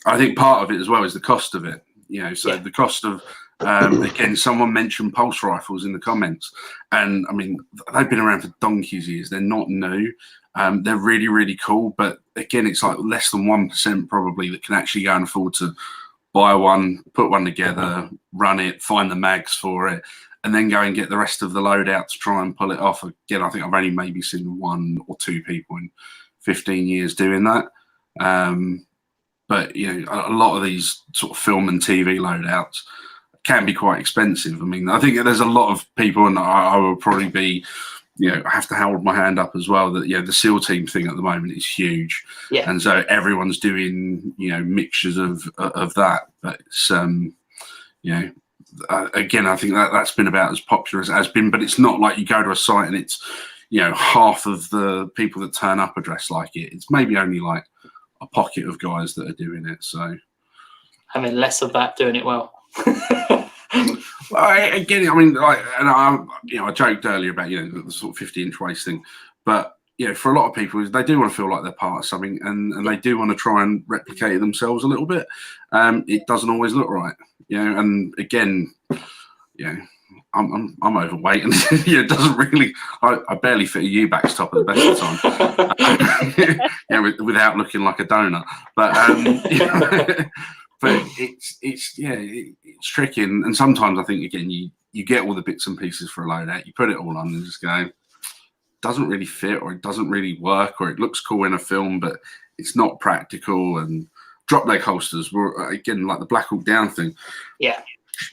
I think part of it as well is the cost of it. You know, so the cost of again, someone mentioned pulse rifles in the comments, and I mean they've been around for donkey's years. They're not new. They're really really cool, but again, it's like less than 1% probably that can actually go and afford to buy one, put one together, run it, find the mags for it, and then go and get the rest of the loadout to try and pull it off. Again, I think I've only maybe seen 1 or 2 people in 15 years doing that. But, you know, a lot of these sort of film and TV loadouts can be quite expensive. I mean, I think there's a lot of people, and I will probably be, you know, I have to hold my hand up as well that, you know, the SEAL team thing at the moment is huge. Yeah. And so everyone's doing, you know, mixtures of that. But it's, you know, again, I think that's been about as popular as it has been, but it's not like you go to a site and it's, you know, half of the people that turn up are dressed like it. It's maybe only like a pocket of guys that are doing it. So I mean, less of that doing it well. Again, I mean, like, and I joked earlier about, you know, the sort of 50-inch waist thing, but you know, for a lot of people, they do want to feel like they're part of something, and they do want to try and replicate it themselves a little bit. It doesn't always look right, you know. And again, you know, I'm overweight, and you know, it doesn't really. I barely fit a U-Bax top at the best of the time, you know, without looking like a donut. But you know, but it's tricky, and sometimes I think again you get all the bits and pieces for a loadout, you put it all on, and just go, doesn't really fit, or it doesn't really work, or it looks cool in a film, but it's not practical. And drop leg holsters were again like the Black Hawk Down thing. Yeah.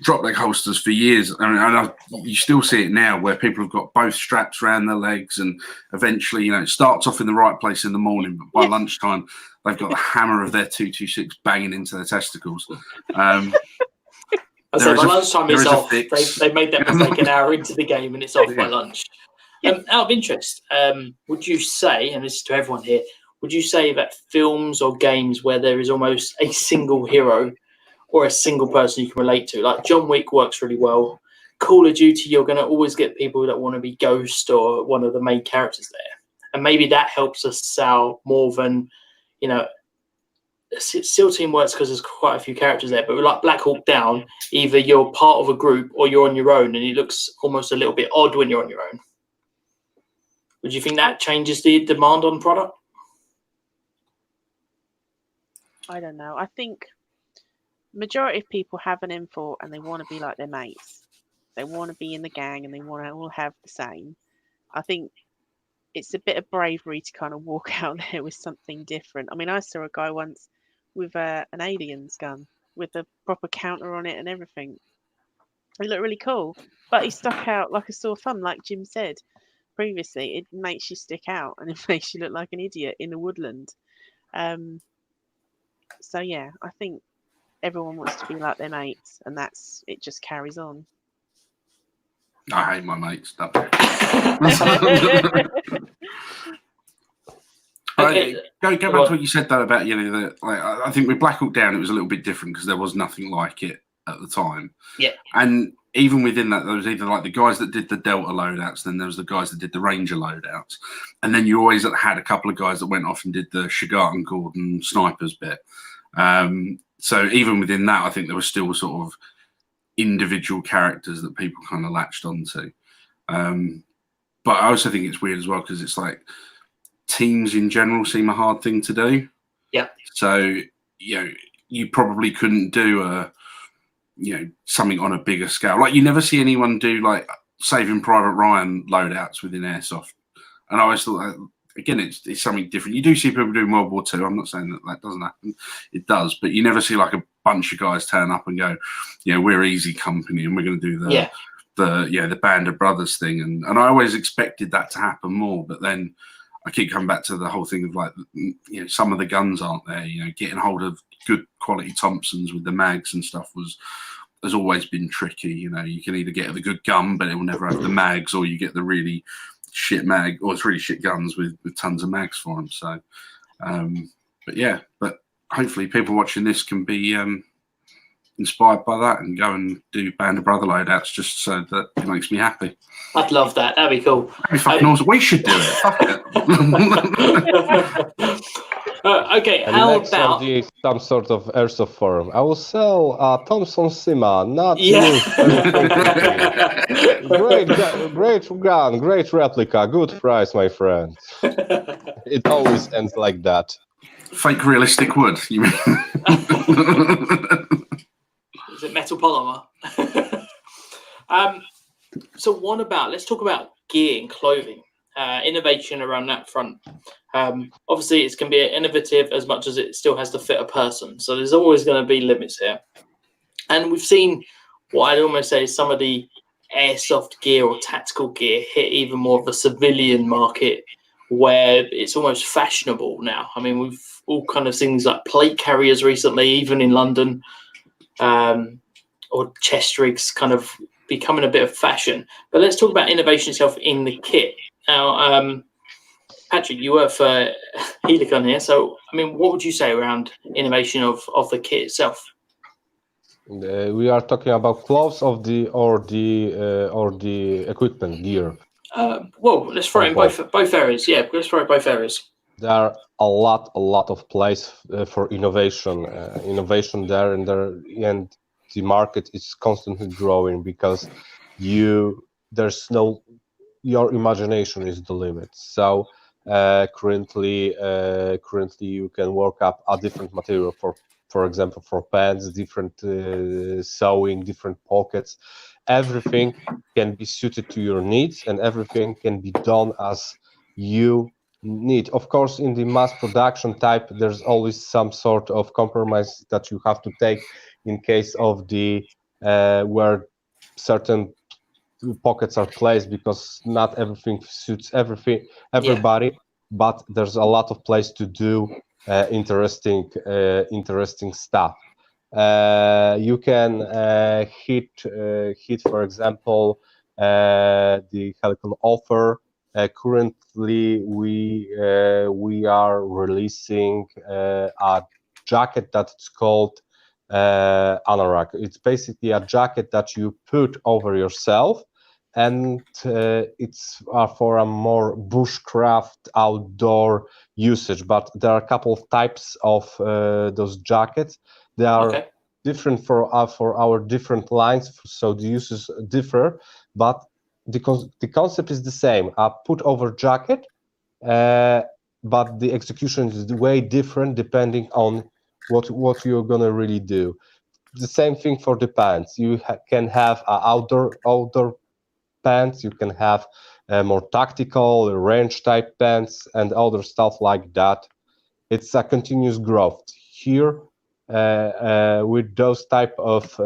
Drop leg holsters for years. I mean, you still see it now where people have got both straps around their legs, and eventually, you know, it starts off in the right place in the morning, but by lunchtime, they've got the hammer of their 226 banging into their testicles. I said by lunchtime it's off. They made that mistake an hour into the game, and it's off by lunch. Out of interest, would you say, and this is to everyone here, would you say that films or games where there is almost a single hero or a single person you can relate to, like John Wick works really well, Call of Duty, you're going to always get people that want to be Ghost or one of the main characters there, and maybe that helps us sell more than, you know, SEAL team works because there's quite a few characters there, but like Black Hawk Down, either you're part of a group or you're on your own, and it looks almost a little bit odd when you're on your own. Would you think that changes the demand on product? I don't know. I think majority of people have an info and they want to be like their mates. They want to be in the gang and they want to all have the same. I think it's a bit of bravery to kind of walk out there with something different. I mean, I saw a guy once with an aliens gun. with the proper counter on it and everything. It looked really cool, but he stuck out like a sore thumb, like Jim said previously. It makes you stick out and it makes you look like an idiot in a woodland. So yeah, I think everyone wants to be like their mates, and it just carries on. I hate my mates. Okay. Go back to what you said though about I think with Black Hawk Down it was a little bit different because there was nothing like it at the time. Yeah. And even within that, there was either like the guys that did the Delta loadouts, then there was the guys that did the Ranger loadouts, and then you always had a couple of guys that went off and did the Shagat and Gordon snipers bit. So even within that, I think there was still sort of individual characters that people kind of latched onto. But I also think it's weird as well because it's like teams in general seem a hard thing to do. Yeah. So you probably couldn't do something on a bigger scale. Like you never see anyone do like Saving Private Ryan loadouts within Airsoft. And I always thought, again, it's something different. You do see people doing World War II. I'm not saying that doesn't happen. It does, but you never see like a bunch of guys turn up and go, we're Easy Company and we're going to do the Band of Brothers thing. And I always expected that to happen more, but then I keep coming back to the whole thing of like, some of the guns aren't there. Getting hold of good quality Thompsons with the mags and stuff has always been tricky. You can either get the good gun, but it will never have the mags, or you get the really shit mag, or it's really shit guns with tons of mags for them. So, but hopefully people watching this can be inspired by that and go and do Band of Brother loadouts just so that it makes me happy. I'd love that. That'd be cool. That'd be fucking awesome. We should do it. Fuck it. Okay, and how next about some sort of Airsoft forum? I will sell Thompson Sima, not great gun, great replica, good price, my friend. It always ends like that. Fake realistic wood, you mean? Is it metal polymer? So let's talk about gear and clothing, innovation around that front. Obviously, it's going to be innovative as much as it still has to fit a person. So there's always going to be limits here. And we've seen what I'd almost say is some of the airsoft gear or tactical gear hit even more of a civilian market where it's almost fashionable now. I mean, we've all kind of things like plate carriers recently, even in London, or chest rigs kind of becoming a bit of fashion. But let's talk about innovation itself in the kit. Now, Patryk, you work for Helicon here. So, I mean, what would you say around innovation of the kit itself? We are talking about clothes or the equipment gear. Well, let's throw in both areas. Yeah, let's throw in both areas. There are a lot of place for innovation. Innovation there, and the market is constantly growing because your imagination is the limit. So currently you can work up a different material for example, for pants, different sewing, different pockets. Everything can be suited to your needs, and everything can be done as you need. Of course, in the mass production type, there's always some sort of compromise that you have to take in case of the where certain pockets are placed, because not everything suits everybody. But there's a lot of place to do interesting stuff. You can hit, for example, the Helicon offer. Currently, we are releasing a jacket that's called anorak. It's basically a jacket that you put over yourself, and it's for a more bushcraft outdoor usage. But there are a couple of types of those jackets. They are different for our different lines, so the uses differ, but the concept is the same: a put over jacket, but the execution is way different depending on what you're gonna really do. The same thing for the pants. You can have outdoor pants, you can have more tactical range type pants and other stuff like that. It's a continuous growth here. with those type of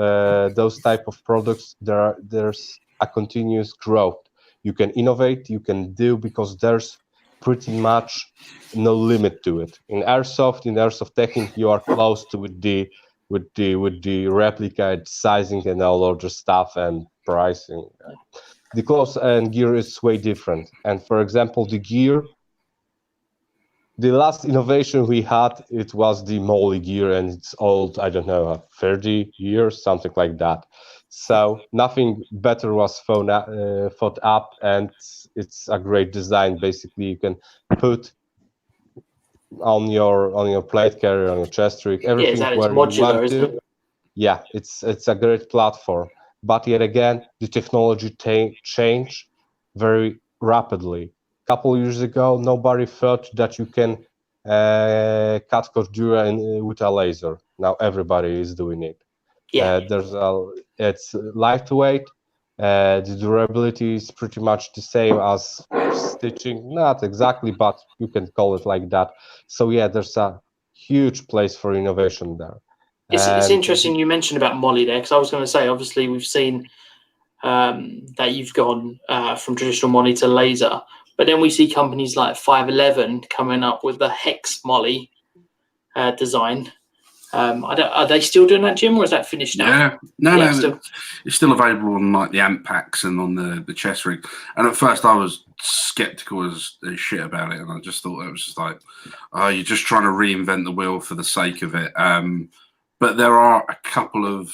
products, there's a continuous growth. You can innovate, you can do, because there's pretty much no limit to it. In airsoft technique, you are close to with the replica sizing and all other stuff and pricing. The clothes and gear is way different. And for example, the gear, the last innovation we had, it was the molly gear, and it's old, I don't know, 30 years, something like that. So nothing better was thought up, and it's a great design. Basically, you can put on your plate carrier, on your chest rig, everything where you want to. Yeah, it's a great platform. But yet again, the technology changed very rapidly. A couple years ago, nobody thought that you can cut cordura with a laser. Now everybody is doing it. Yeah. It's lightweight. The durability is pretty much the same as stitching. Not exactly, but you can call it like that. So yeah, there's a huge place for innovation there. It's interesting you mentioned about molly there, because I was going to say, obviously we've seen that you've gone from traditional molly to laser, but then we see companies like 511 coming up with the hex molly design. Are they still doing that, Jim, or is that finished now? Yeah, no, it's still available on like the amp packs and on the chest rig. And at first I was skeptical as shit about it, and I just thought it was just like, oh, you're just trying to reinvent the wheel for the sake of it. But there are a couple of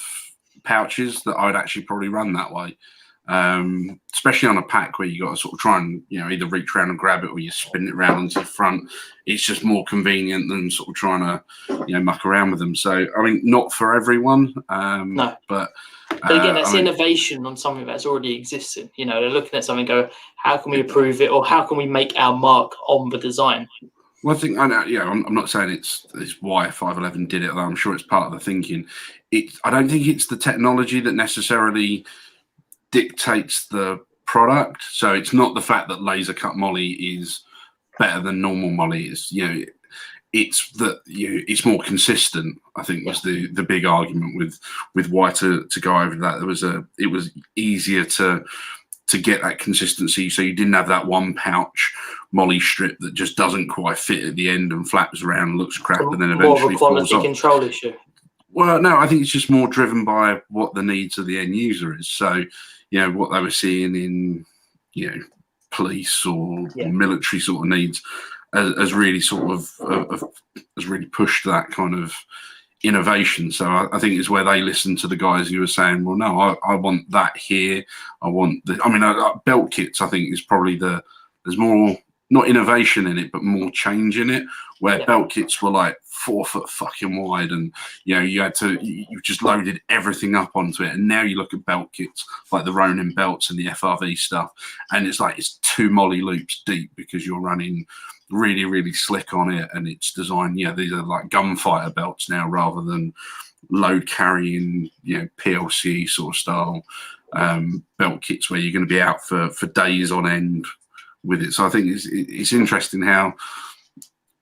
pouches that I'd actually probably run that way, especially on a pack where you got to sort of try and, you know, either reach around and grab it or you spin it around onto the front. It's just more convenient than sort of trying to, you know, muck around with them. So I mean, not for everyone. No, but again, that's innovation on something that's already existing. You know, they're looking at something, and go, how can we improve it, or how can we make our mark on the design? Well, I think I know. Yeah, I'm not saying it's why 511 did it, though I'm sure it's part of the thinking. I don't think it's the technology that necessarily dictates the product. So it's not the fact that laser cut molly is better than normal molly. It's, you know, it's that it's more consistent. I think was the big argument with why to go over that. It was easier to get that consistency, so you didn't have that one pouch molly strip that just doesn't quite fit at the end and flaps around and looks crap, and then eventually more of a quality control issue. Well, no, I think it's just more driven by what the needs of the end user is. So, you know, what they were seeing in, you know, police or military sort of needs has really sort of has really pushed that kind of innovation. So I think it's where they listen to the guys who are saying, well, no, I want that here. I want the, I mean, belt kits, I think is probably there's more, not innovation in it, but more change in it, where belt kits were like 4 foot fucking wide, and you know, you just loaded everything up onto it. And now you look at belt kits like the Ronin belts and the FRV stuff, and it's like it's 2 molly loops deep because you're running really, really slick on it, and it's designed, you know, these are like gunfire belts now rather than load carrying, you know, PLC sort of style belt kits where you're going to be out for days on end with it. So I think it's interesting how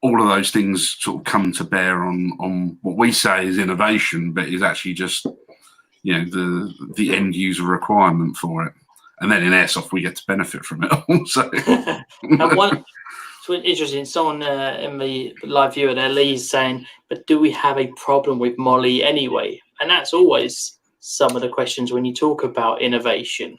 all of those things sort of come to bear on what we say is innovation, but is actually just, you know, the end user requirement for it. And then in airsoft we get to benefit from it also. And it's interesting, someone in the live viewer there, Lee's saying, but do we have a problem with molly anyway? And that's always some of the questions when you talk about innovation.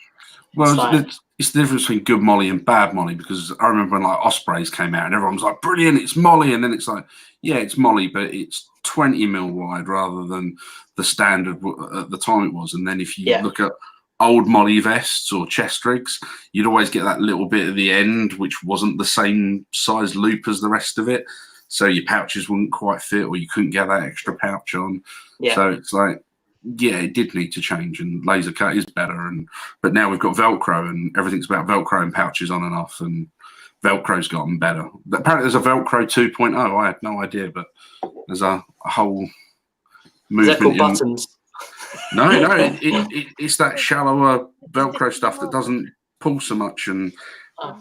Well, it's the difference between good molly and bad molly, because I remember when like Ospreys came out and everyone was like, brilliant, it's molly, and then it's like, yeah, it's molly, but it's 20 mil wide rather than the standard at the time it was. And then if you look at old molly vests or chest rigs, you'd always get that little bit at the end which wasn't the same size loop as the rest of it, so your pouches wouldn't quite fit, or you couldn't get that extra pouch on. So it's like, yeah, it did need to change, and laser cut is better, but now we've got Velcro and everything's about Velcro and pouches on and off, and Velcro's gotten better. Apparently there's a Velcro 2.0. I had no idea, but there's a whole movement. Is that called buttons? No, it's that shallower Velcro stuff that doesn't pull so much. And I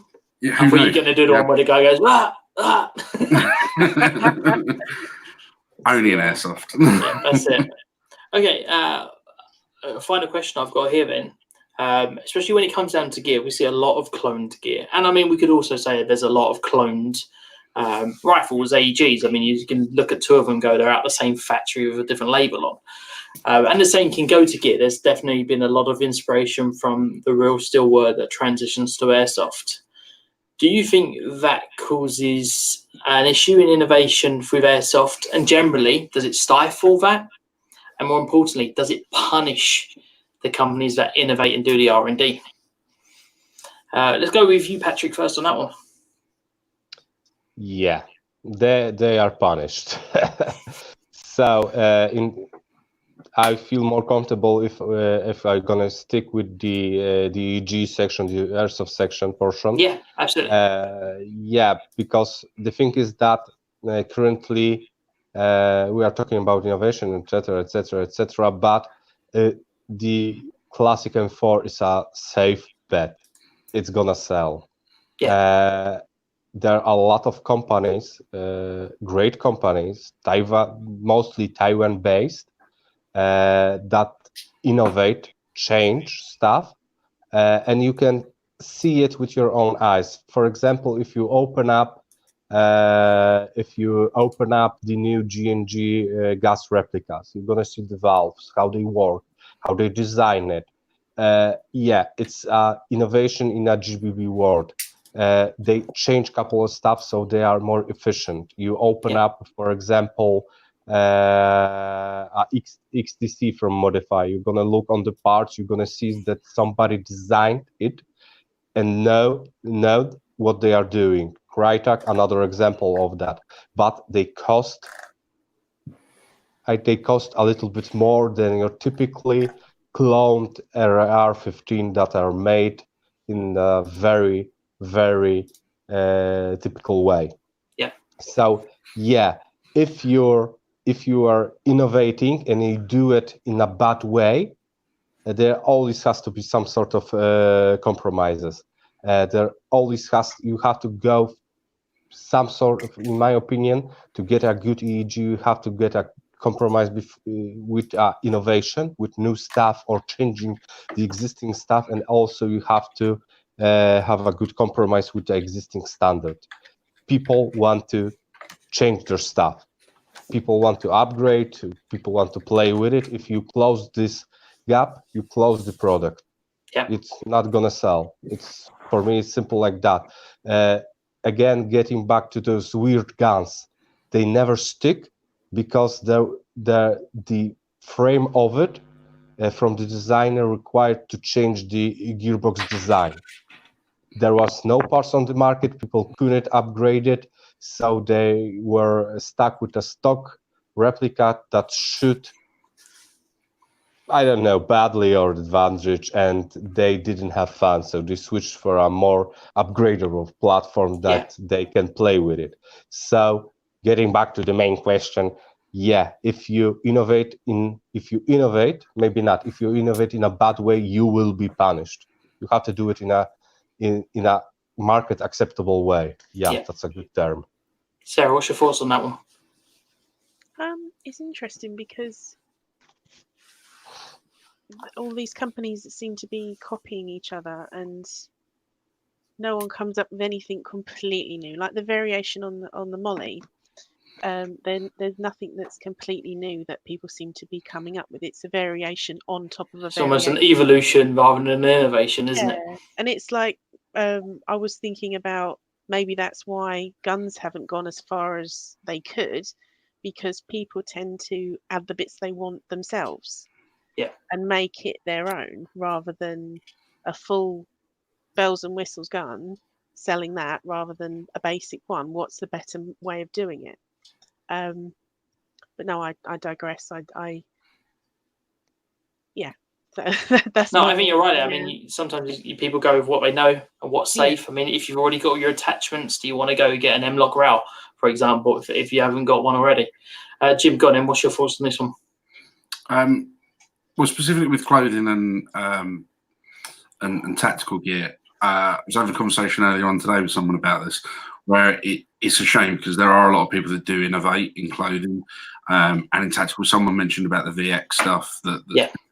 thought you were going to do the one where the guy goes, ah, ah. Only in airsoft. Yeah, that's it. Okay, final question I've got here then. Especially when it comes down to gear, we see a lot of cloned gear. And I mean, we could also say there's a lot of cloned rifles, AEGs. I mean, you can look at two of them and go, they're out the same factory with a different label on. And the same can go to gear. There's definitely been a lot of inspiration from the real steel word that transitions to airsoft. Do you think that causes an issue in innovation with airsoft? And generally, does it stifle that? And more importantly, does it punish the companies that innovate and do the R&D? Let's go with you, Patryk, first on that one. Yeah, they are punished. So I feel more comfortable if I'm gonna stick with the EG section, the airsoft section portion. Yeah, absolutely. Yeah, because the thing is that currently we are talking about innovation, etc., etc., etc. But the classic M4 is a safe bet. It's gonna sell. Yeah. There are a lot of companies, great companies, mostly Taiwan-based, that innovate, change stuff, and you can see it with your own eyes. For example, if you open up the new G&G gas replicas, you're gonna see the valves, how they work, how they design it. Yeah, it's innovation in a GBB world. They change a couple of stuff so they are more efficient. You open up, for example, XDC from Modify. You're gonna look on the parts. You're gonna see that somebody designed it and know what they are doing. Crytek, another example of that. But they cost a little bit more than your typically cloned RR15 that are made in a very, very typical way. Yeah. So yeah, if you are innovating and you do it in a bad way, there always has to be some sort of compromises. You have to go some sort of, in my opinion, to get a good EEG, you have to get a compromise with innovation, with new stuff or changing the existing stuff, and also you have to have a good compromise with the existing standard. People want to change their stuff. People want to upgrade. People want to play with it. If you close this gap, you close the product. Yeah. It's not gonna sell. For me, it's simple like that. Again, getting back to those weird guns, they never stick because the frame of it from the designer required to change the gearbox design. There was no parts on the market, people couldn't upgrade it, so they were stuck with a stock replica that shoot, I don't know, badly or advantage, and they didn't have fun, so they switched for a more upgradable platform that they can play with it. So getting back to the main question, yeah, if you innovate, maybe not, if you innovate in a bad way, you will be punished. You have to do it in a market acceptable way. Yeah, that's a good term. Sarah, what's your thoughts on that one? It's interesting because all these companies seem to be copying each other, and no one comes up with anything completely new. Like the variation on the Molly, then there's nothing that's completely new that people seem to be coming up with. It's a variation on top of a variation. Almost an evolution rather than an innovation, isn't it? And it's like I was thinking about maybe that's why guns haven't gone as far as they could, because people tend to add the bits they want themselves. Yeah. And make it their own rather than a full bells and whistles gun, selling that rather than a basic one. What's the better way of doing it? But no, I digress. Yeah. So that's no, I think you're right. I mean, sometimes people go with what they know and what's safe. I mean, if you've already got your attachments, do you want to go get an M-Lock rail, for example, if you haven't got one already? Jim, go on in. What's your thoughts on this one? Well, specifically with clothing and tactical gear, I was having a conversation earlier on today with someone about this, where it's a shame because there are a lot of people that do innovate in clothing, And in tactical, someone mentioned about the VX stuff,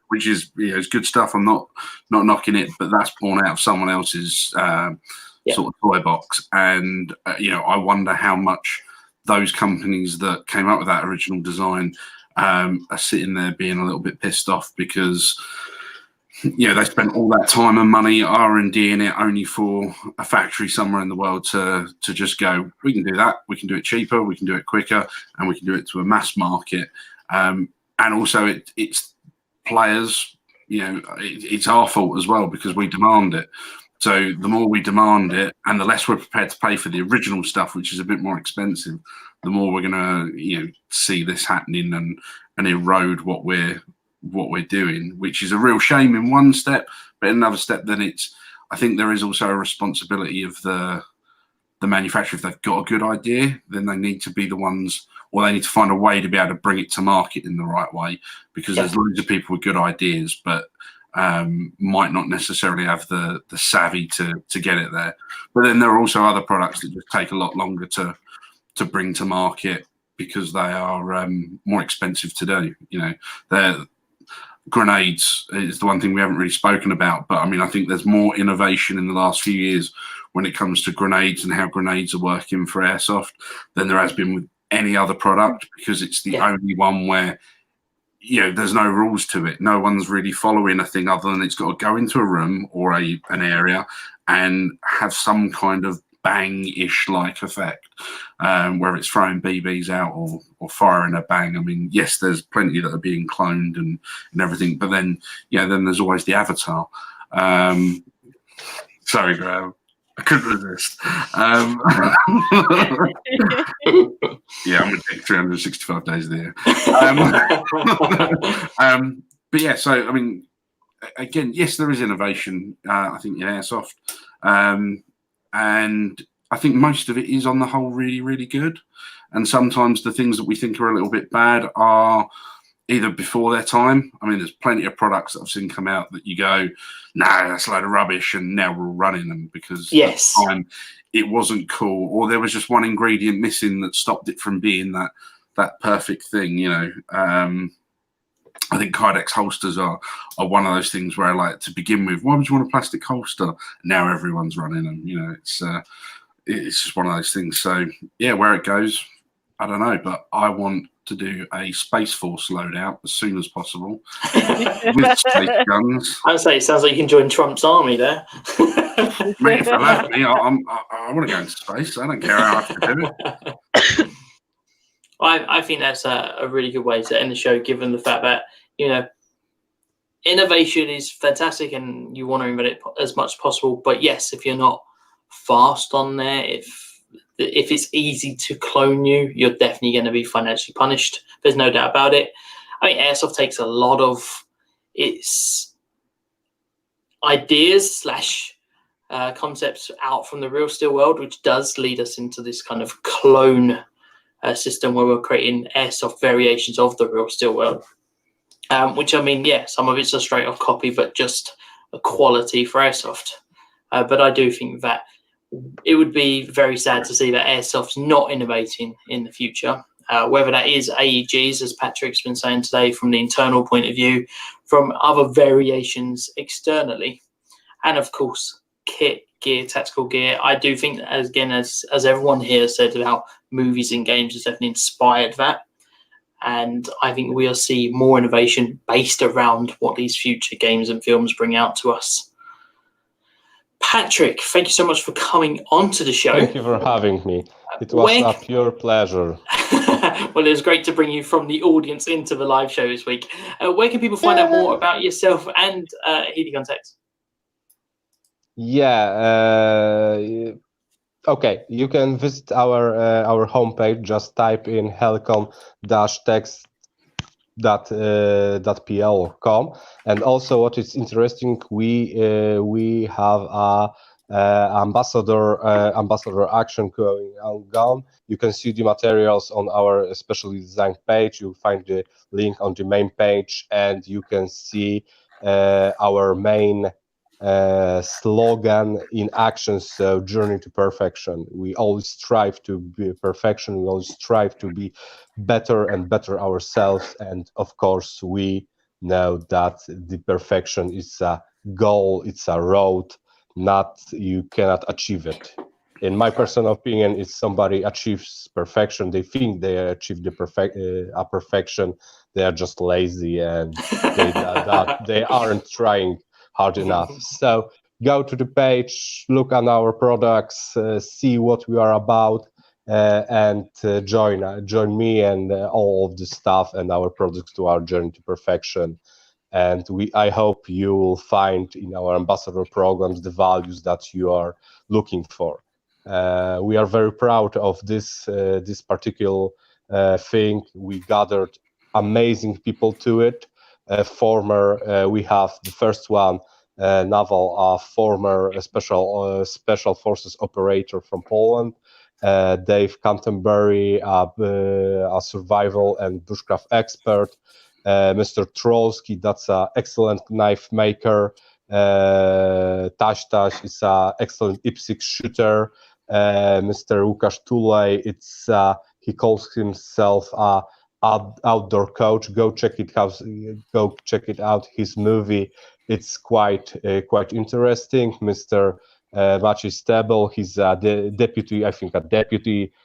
which is it's good stuff. I'm not knocking it, but that's born out of someone else's sort of toy box. And I wonder how much those companies that came up with that original design are sitting there being a little bit pissed off because they spent all that time and money R&D in it only for a factory somewhere in the world to just go, we can do that, we can do it cheaper, we can do it quicker, and we can do it to a mass market. And also it's players, it's our fault as well because we demand it. So the more we demand it and the less we're prepared to pay for the original stuff, which is a bit more expensive, the more we're going to see this happening and erode what we're doing, which is a real shame in one step, but in another step, then I think there is also a responsibility of the manufacturer. If they've got a good idea, then they need to be the ones, or they need to find a way to be able to bring it to market in the right way, because there's loads of people with good ideas, but might not necessarily have the savvy to get it there. But then there are also other products that just take a lot longer to bring to market because they are more expensive to do. They're grenades is the one thing we haven't really spoken about, but I think there's more innovation in the last few years when it comes to grenades and how grenades are working for Airsoft than there has been with any other product, because it's the only one where there's no rules to it. No one's really following a thing other than it's got to go into a room or an area and have some kind of bang-ish like effect, whether it's throwing BBs out or firing a bang. Yes, there's plenty that are being cloned and everything, but then there's always the avatar. Sorry, Graham, I couldn't resist. I'm gonna take 365 days of the year. But yeah, so again, yes, there is innovation. I think in Airsoft. And I think most of it is on the whole really, really good. And sometimes the things that we think are a little bit bad are either before their time. There's plenty of products that I've seen come out that you go, nah, that's a load of rubbish, and now we're all running them because at the time it wasn't cool, or there was just one ingredient missing that stopped it from being that perfect thing. I think Kydex holsters are one of those things where, like, to begin with, why would you want a plastic holster? Now everyone's running them. It's just one of those things. So yeah, where it goes, I don't know, but I want to do a Space Force loadout as soon as possible with space guns. I'd say it sounds like you can join Trump's army there. Mate, if they love me, I want to go into space. I don't care how I have to do it. I think that's a really good way to end the show, given the fact that innovation is fantastic and you want to invent it as much as possible. But yes, if you're not fast on there, if it's easy to clone you, you're definitely going to be financially punished. There's no doubt about it. Airsoft takes a lot of its ideas / concepts out from the real steel world, which does lead us into this kind of clone system where we're creating Airsoft variations of the real steel world. Which some of it's a straight off copy, but just a quality for Airsoft. But I do think that it would be very sad to see that Airsoft's not innovating in the future, whether that is AEGs, as Patryk's been saying today, from the internal point of view, from other variations externally, and of course kit, gear, tactical gear. I do think, as everyone here said, about movies and games has definitely inspired that. And I think we'll see more innovation based around what these future games and films bring out to us. Patryk, thank you so much for coming onto the show. Thank you for having me. It was a pure pleasure. Well, it was great to bring you from the audience into the live show this week. Where can people find out more about yourself and Helicon-Tex? Okay, you can visit our homepage. Just type in helicon-tex.pl.com. And also, what is interesting, we have a ambassador action going on. You can see the materials on our specially designed page. You'll find the link on the main page, and you can see our main slogan in action. So journey to perfection. We always strive to be perfection. We always strive to be better and better ourselves. And of course, we know that the perfection is a goal. It's a road. Not you cannot achieve it. In my personal opinion, if somebody achieves perfection, they think they achieved the perfection. They are just lazy and they aren't trying hard enough. So go to the page, look at our products, see what we are about, and join me and all of the staff and our products to our journey to perfection. And I hope you will find in our ambassador programs the values that you are looking for. We are very proud of this particular thing. We gathered amazing people to it. We have the first one, naval former special forces operator from Poland, Dave Canterbury, a survival and bushcraft expert. Mr. Trollski, that's an excellent knife maker. Tash is an excellent IPSC shooter. Mr. Łukasz Tulej, he calls himself a outdoor coach. Go check it out. His movie, it's quite interesting. Mr. Maciej Stebel, he's a deputy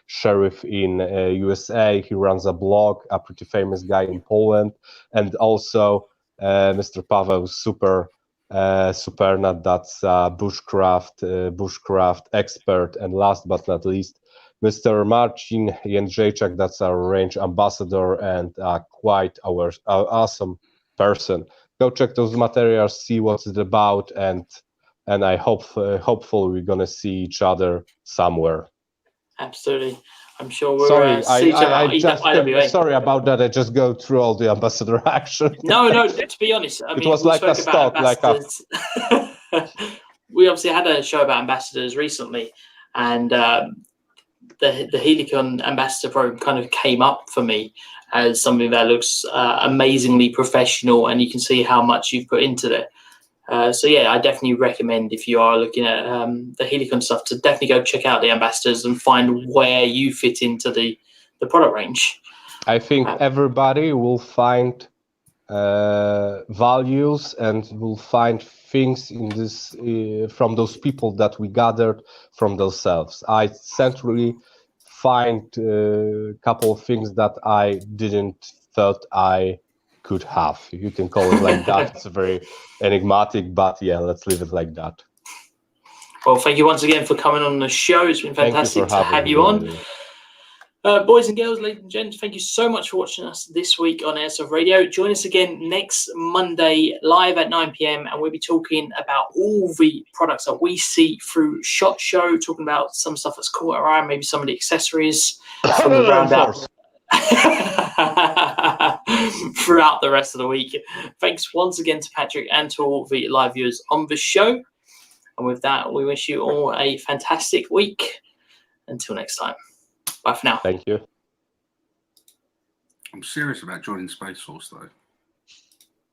sheriff in USA. He runs a blog, a pretty famous guy in Poland, and also Mr. Paweł Supernat, that's bushcraft expert, and last but not least, Mr. Marcin Jędrzejczak, that's our range ambassador and quite our awesome person. Go check those materials, see what it's about, and I hopefully we're gonna see each other somewhere. Absolutely. I'm sure we'll see each other. Sorry about that. I just go through all the ambassador action. No. To be honest, it was like a stock. We obviously had a show about ambassadors recently, and the Helicon ambassador program kind of came up for me as something that looks amazingly professional, and you can see how much you've put into it. So yeah, I definitely recommend, if you are looking at the Helicon stuff, to definitely go check out the ambassadors and find where you fit into the product range. I think everybody will find values and will find things in this from those people that we gathered from themselves. I centrally find a couple of things that I didn't thought I could have. You can call it like that. It's very enigmatic, but yeah, let's leave it like that. Well, thank you once again for coming on the show. It's been fantastic to have you on. Boys and girls, ladies and gents, thank you so much for watching us this week on Airsoft Radio. Join us again next Monday live at 9 p.m. and we'll be talking about all the products that we see through SHOT Show, talking about some stuff that's caught our eye, maybe some of the accessories from the round up throughout the rest of the week. Thanks once again to Patryk and to all the live viewers on the show. And with that, we wish you all a fantastic week. Until next time. Bye for now. Thank you. I'm serious about joining Space Force, though.